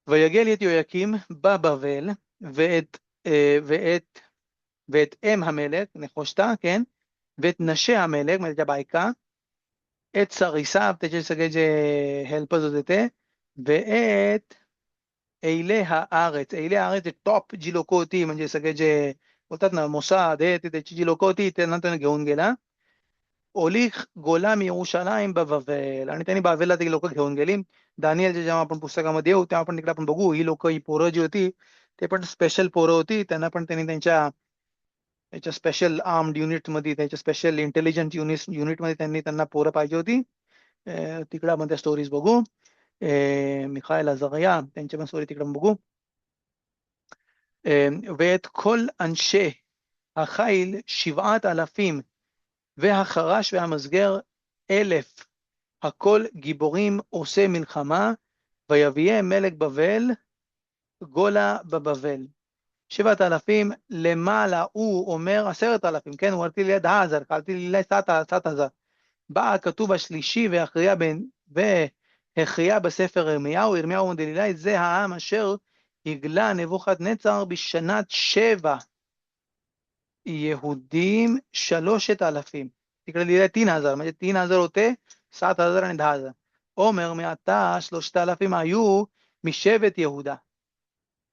ויגל את יהויקים בבבל ואת אם המלך נחושתה, כן? ואת נשי המלך, म्हणजे त्या बायका, את सरिसाव त्याचे सगळे जे हेल्पर्स होते ते, ואת एले הארץ ते टॉप जी लोक होती म्हणजे सगळे जे बोलतात ना मोसाद हे त्याची जी लोक होती त्यांना त्याने घेऊन गेला. ओलिख गोलाम यरुशालाईम बबवेल आणि त्यांनी बावेलला ती लोक घेऊन गेली. दानियलच्या जेव्हा आपण पुस्तकामध्ये येऊ तेव्हा आपण तिकडे आपण बघू ही पोरं जी होती ते पण स्पेशल पोरं होती. त्यांना पण त्यांनी त्याच्या स्पेशल आर्म्ड युनिट मध्ये त्याच्या स्पेशल इंटेलिजन्स युनिट मध्ये त्यांना पोरं पाहिजे होती. तिकडे आपण त्या स्टोरीज बघू. मिखाएल अझरिया त्यांच्या पण स्टोरी तिकडे बघू. ואת כל אנשי החיל 7,000 והחרש והמסגר 1,000 הכל גיבורים עושי מלחמה ויביאם מלך בבל גולה בבבל. 7,000 למעלה הוא אומר 10,000, כן? הוא אמרתי לי 10,000, קלתי לי 7,000. בא הכתוב השלישי והכריע בספר ירמיהו דלילי, זה העם אשר הגלה נבוכדנצר בשנת 7 יהודים 3,000. तिकडे लिहिलंय 3,000 म्हणजे 3,000 होते 7,000 आणि 10,000. אומר מעתה 3,000 היו משבט יהודה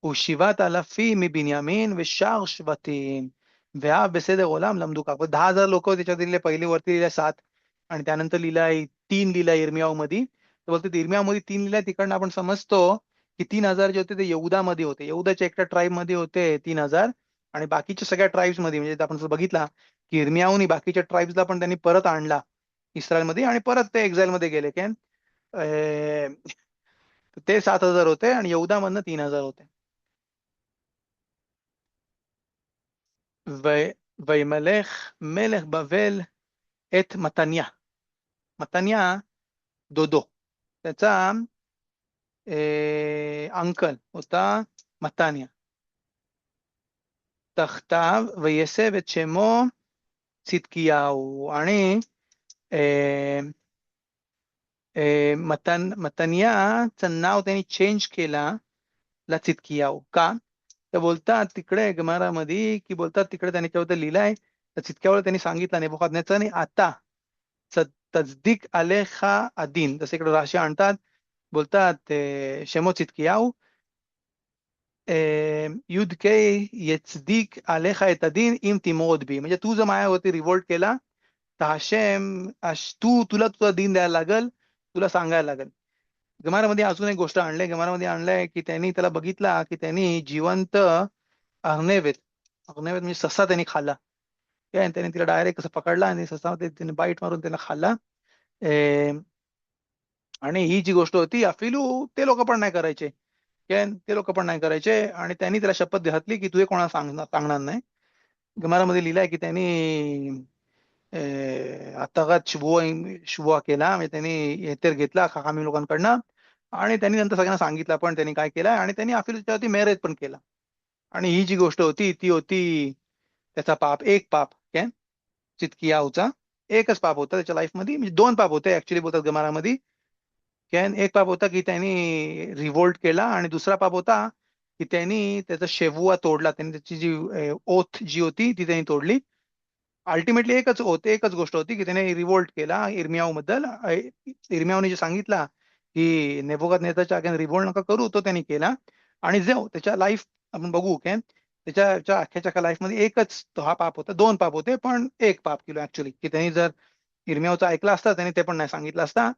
ו7,000 מבנימין ושאר שבטים ואף בסדר עולם למדו כך. 10,000 लोक त्याच्यात दिले. पहिली वरती लिहिलंय 7 आणि त्यानंतर लिहिलंय 3 लिहिलंय इर्मियाऊ मध्ये. तर बोलतो इर्मियाऊ मध्ये 3 लिहिलंय. तिकडनं आपण समजतो की 3,000 जे होते ते यहुदामध्ये होते. यहुदाच्या एकट्या ट्राईब मध्ये होते 3,000 आणि बाकीच्या सगळ्या ट्राईब्स मध्ये म्हणजे आपण जर बघितला की इर्मियाऊनी बाकीच्या ट्राईब्सला पण त्यांनी परत आणला इस्रायलमध्ये आणि परत ते एक्झाईल मध्ये गेले. काय ते 7,000 होते आणि यहुदामधनं 3,000 होते. וימלך מלך בבל את מתניה דודו. त्याचा अंकल होता מתניה. תחתיו ויסב את שמו צדקיהו आणि मतनियाचं नाव त्यांनी चेंज केला लचितकियाऊ. का तर बोलतात तिकडे गमारामध्ये की बोलतात तिकडे त्यांनी त्याबद्दल लिहिलंय तर चितक्यावर त्यांनी सांगितलं नेबुखादनेच्छरने आता तजदीक आलेखा अदीन, जसे इकडे राशी आणतात बोलतात शमो चितकियाऊ युद्ध के यचदीक आलेखा एत अदीन इम तिमोद बी, म्हणजे तू जर मायावरती रिवोल्ट केला तर हशेम तुला तुझा दिन द्यायला लागल, तुला सांगायला लागेल. गमारामध्ये अजून एक गोष्ट आणलंय. गमारामध्ये आणलंय की त्यांनी त्याला बघितला की त्यांनी जिवंत अर्नेवेत म्हणजे ससा त्यांनी खाल्ला. त्याने तिला डायरेक्ट कसं पकडला आणि ससा त्याने बाईट मारून त्याला खाल्ला. आणि ही जी गोष्ट होती अफिलू ते लोक पण नाही करायचे. ते लोक पण नाही करायचे आणि त्यांनी त्याला शपथ घातली की तू हे कोणाला सांगणार नाही. गमारामध्ये लिहिलंय की त्यांनी आता शुभुआ केला म्हणजे त्यांनी हेतेर घेतला खाकामी लोकांकडनं आणि त्यांनी नंतर सगळ्यांना सांगितलं पण त्यांनी काय केलं आणि त्यांनी अफिलच्यावरती मॅरेज पण केला. आणि ही जी गोष्ट होती ती होती त्याचा पाप. एक पाप काय चितकियाऊचा एकच पाप होता त्याच्या लाईफमध्ये, म्हणजे 2 पाप होते ऍक्च्युली बोलतात गमारामध्ये. कॅन एक पाप होता की त्यांनी रिव्होल्ट केला आणि दुसरा पाप होता की त्यांनी त्याचा शेवुआ तोडला. त्यांनी त्याची जी ओथ जी होती ती त्यांनी तोडली. अल्टिमेटली एकच गोष्ट होती की त्याने रिव्होल्ट केला इर्मियाऊ बद्दल. इर्मियाऊने जे सांगितला की नेबुखादनेच्छरच्या अगेन रिव्होल्ट नका करू तो त्यांनी केला. आणि जो त्याच्या लाईफ आपण बघू काय त्याच्या अख्ख्याच्या लाईफमध्ये एकच तो हा पाप होता. 2 पाप होते पण एक पाप केलं ऍक्च्युली की त्यांनी जर इर्मियाऊचा ऐकला असता त्यांनी ते पण नाही सांगितलं असता.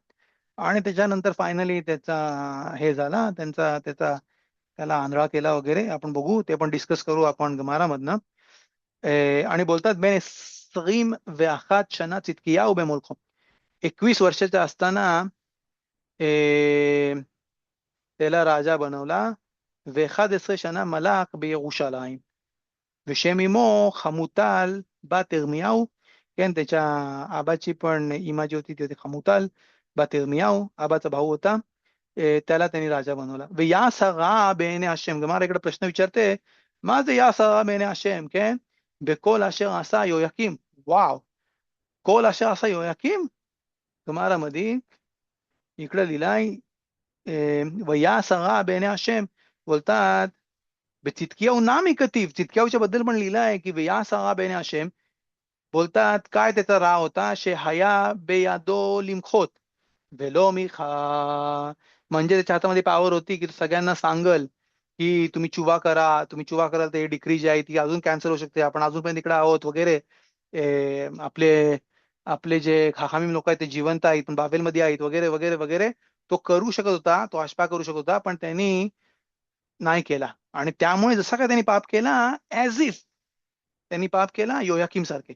आणि त्याच्यानंतर फायनली त्याचा हे झाला त्याचा त्याला आंधळा केला वगैरे आपण बघू, ते पण डिस्कस करू आपण गमारामधनं. आणि बोलतात बेन 21 शना चितकियाऊ बेमोलखो, 21 वर्षाचा असताना אה, त्याला राजा बनवला. ו11 शना मलाक बियरुशालाईम, ושם אמו חמוטל בת ירמיהו, כן, त्याच्या आबाची पण इमा जी होती ती होती खमुताल בת ירמיהו, आबाचा भाऊ होता. त्याला त्यांनी राजा बनवला. ויעש הרע בעיני השם, גמרא इकडे प्रश्न विचारते, מה זה יעש הרע בעיני השם, כן? בכל אשר עשה יהויקים, וואו, כל אשר עשה יהויקים, גמרא मध्ये इकडे लिहिलाय ויעש הרע בעיני השם, बोलतात बचितकियाऊ नामी कतीव, चितकियाऊच्या बद्दल पण लिहिलं आहे की वियास हरा बेने आशेम, बोलतात काय त्याचा राग होता, शे बेयादो लिमखोत वेलो मिखा, म्हणजे त्याच्या हातामध्ये पॉवर होती की तो सगळ्यांना सांगल की तुम्ही चुवा करा, तुम्ही चुवा कराल तर डिक्री जी आहे ती अजून कॅन्सल होऊ शकते, आपण अजूनपर्यंत इकडे आहोत वगैरे. आपले आपले जे खाखामीम लोक आहेत ते जिवंत आहेत पण बाबेलमध्ये आहेत वगैरे वगैरे वगैरे. तो करू शकत होता, तो आशपा करू शकत होता, पण त्यांनी नाही केला. आणि त्यामुळे जसा काय त्यांनी पाप केला, ऍज इफ त्यांनी पाप केला योयाकीम सारखे.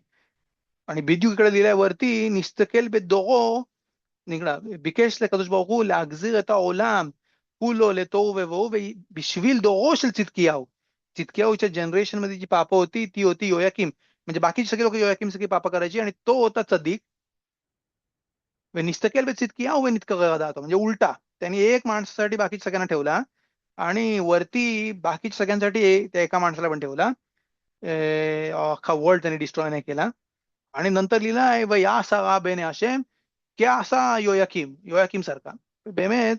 आणि बिद्यू इकडे लिहिलाय वरती, निस्तकेल बेदोगो निगडा ביקש לקדוש ברוך הוא להחזיר את העולם כולו לתוהו ובוהו בשביל דורו של צדקיהו. צדקיयाऊच्या जनरेशन मध्ये जी पापं होती ती होती योयाकीम, म्हणजे बाकीचे सगळे लोक योयाकीम सगळी पापं करायची आणि तो होता चदीक. निस्तकेल बेचितकियाऊ वे नितकरा दातो, म्हणजे उलटा त्यांनी एक माणसासाठी बाकीच्या सगळ्यांना ठेवला आणि वरती बाकीच्या सगळ्यांसाठी त्या एका माणसाला पण ठेवला. अख्खा वर्ल्ड त्यांनी डिस्ट्रॉय नाही केला. आणि नंतर लिहिला आहे व या असा बेने आशेम, की असा योयाकीम सारखा. बेमेत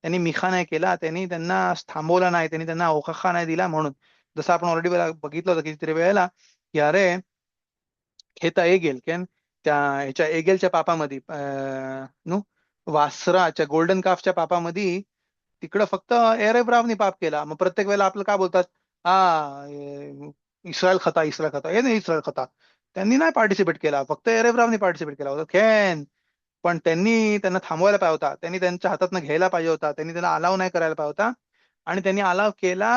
त्यांनी मिखा नाही केला, त्यांनी त्यांना थांबवला नाही, त्यांनी त्यांना ओखाखा नाही दिला. म्हणून जसं आपण ऑलरेडी बघितलं होतं कितीतरी वेळेला की अरे हे तर एगेल, केन त्या ह्याच्या एगेलच्या पापामध्ये नो वासराच्या गोल्डन काफच्या पापामध्ये तिकडं फक्त एरेब्रावनी पाप केला. मग प्रत्येक वेळेला आपलं काय बोलतात, हा इस्रायल खता, इस्रायल खता, हे नाही इस्रायल खता. त्यांनी नाही पार्टिसिपेट केला, फक्त एरेब्रावनी पार्टिसिपेट केला होता खेन. पण त्यांनी त्यांना थांबवायला पाहिजे होता, त्यांनी त्यांच्या हातातनं घ्यायला पाहिजे होता, त्यांनी त्यांना अलाव नाही करायला पाहिजे होता. आणि त्यांनी अलाव केला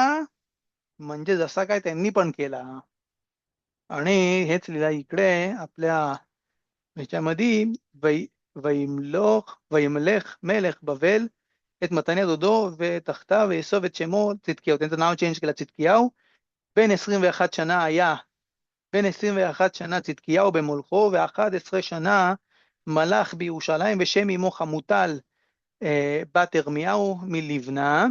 म्हणजे जसा काय त्यांनी पण केला. आणि हेच लिहिला इकडे आपल्या ह्याच्यामध्ये, वै वैमलेख मेलेख बवेल את מתניה דודו ותחתיו ואסוב את שמו צדקיהו, त्यांचं नाव चेंज केला צדקיהו. בן 21 שנה היה, בן 21 שנה צדקיהו במולכו, ו11 שנה מלך בירושלים, ושם אמו חמוטל בת ירמיהו מלבנה.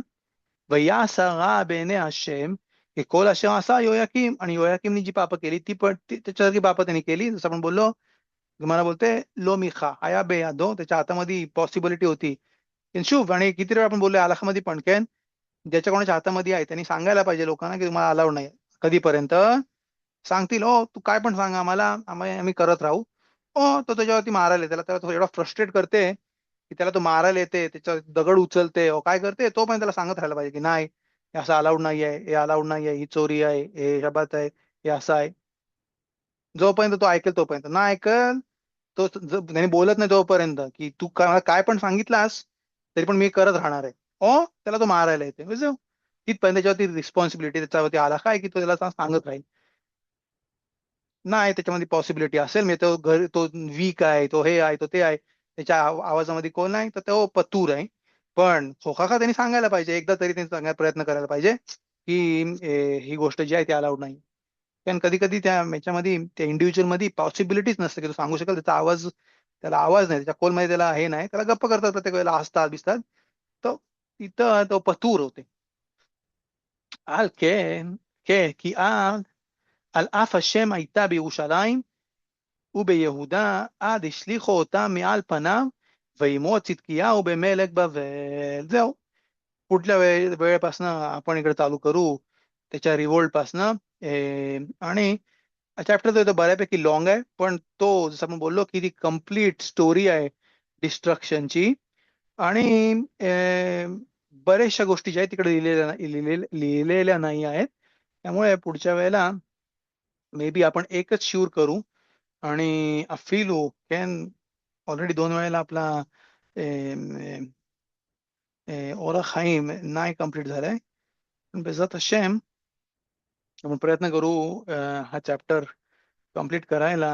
ויעש הרע בעיני השם ככל अशर עשה योयाकीम, आणि योयाकीमनी जी पापं केली ती पण त्याच्यासारखी पापं त्यांनी केली. जसं आपण बोललो, मला बोलते लो मिखा आया बेयादो, त्याच्या हातामध्ये पॉसिबिलिटी होती. शुभ, आणि किती वेळा आपण बोललो अलाखामध्ये पण, केन ज्याच्या कोणाच्या हातामध्ये आहे त्यांनी सांगायला पाहिजे लोकांना की तुम्हाला अलाउड नाही. कधीपर्यंत सांगतील ओ तू काय पण सांगा आम्हाला, आम्ही करत राहू. ओ तो त्याच्यावरती मारायला, त्याला तो एवढा फ्रस्ट्रेट करते की त्याला तो मारायला येते, त्याच्या दगड उचलते ओ काय करते, तो पण त्याला सांगत राहायला पाहिजे की नाही हे असं अलाउड नाही आहे, हे अलाउड नाही आहे, ही चोरी आहे, हे शबात आहे, हे असं आहे. जोपर्यंत तो ऐकेल तोपर्यंत, ना ऐकल तो त्यांनी बोलत नाही तोपर्यंत की तू काय पण सांगितलास तरी पण मी करत राहणार आहे, ओ त्याला तो मारायला येते. बुझलो, तिथपर्यंत त्याच्यावरती रिस्पॉन्सिबिलिटी त्याच्यावरती आला काय की तो त्याला सांगत राहील. नाही त्याच्यामध्ये पॉसिबिलिटी असेल, म्हणजे तो तो वीक आहे, तो हे आहे, तो ते आहे, त्याच्या आवाजामध्ये कोण नाही तर तो पतूर आहे. पण खोखाखा त्यांनी सांगायला पाहिजे, एकदा तरी त्यांनी सांगायला प्रयत्न करायला पाहिजे की ही गोष्ट जी आहे ती अलाउड नाही. कारण कधी कधी त्या याच्यामध्ये त्या इंडिव्हिज्युअल मध्ये पॉसिबिलिटीच नसते की तो सांगू शकेल, त्याचा आवाज, त्याला आवाज नाही, त्याच्या खोलमध्ये त्याला हे नाही, त्याला गप्प करतात प्रत्येक वेळेला, हसतात बिसतात. तो तिथं तो पतूर होते. על כן, כן, כי על אף השם הייתה בירושלים וביהודה עד השליכו אותם מעל פניו וימרוד צדקיהו במלך בבל. זהו, पुढल्या वेळेपासनं आपण इकडे चालू करू त्याच्या रिवोल्ट पासनं. आणि चॅप्टर जो आहे तो बऱ्यापैकी लॉंग आहे, पण तो जसं आपण बोललो की ती कम्प्लीट स्टोरी आहे डिस्ट्रक्शनची. आणि बऱ्याचशा गोष्टी ज्या आहेत तिकडे लिहिलेल्या नाही आहेत. त्यामुळे पुढच्या वेळेला मे बी आपण एकच शूर करू. आणि अफिलू कॅन ऑलरेडी 2 वेळेला आपला ओरा खाईम नाही कम्प्लीट झालाय. पण בעזרת השם आपण प्रयत्न करू हा चॅप्टर कम्प्लीट करायला.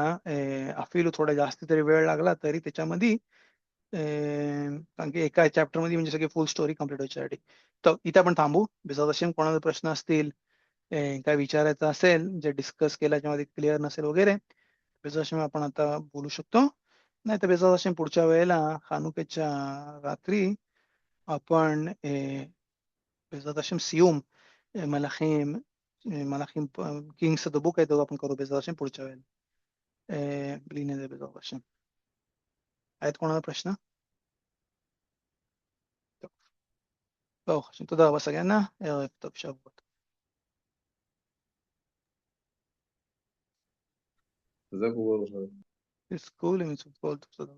अफिलू थोडा जास्त तरी वेळ लागला तरी त्याच्यामध्ये कारण की एका चॅप्टर मध्ये म्हणजे सगळी फुल स्टोरी कम्प्लीट व्हायच्यासाठी. तर इथे आपण थांबू. बेसात असेल कोणाला प्रश्न असतील, काय विचारायचं असेल जे डिस्कस केल्याच्यामध्ये क्लिअर नसेल वगैरे, बेसात असेल आपण आता बोलू शकतो. नाही तर बेसात असेल पुढच्या वेळेला हानुकेच्या रात्री आपण बेसात असेल सियुम मलाखीम मलाखीम किंग्सचं बुक आहे तो आपण करू बेसात असेल पुढच्या वेळेला. लिहिणे बेसात असेल. आहेत कोणाला प्रश्न? हो, תודה רבה סגנה, ערב טוב, שבוע. जगभर תזכו למצוות כל תודה.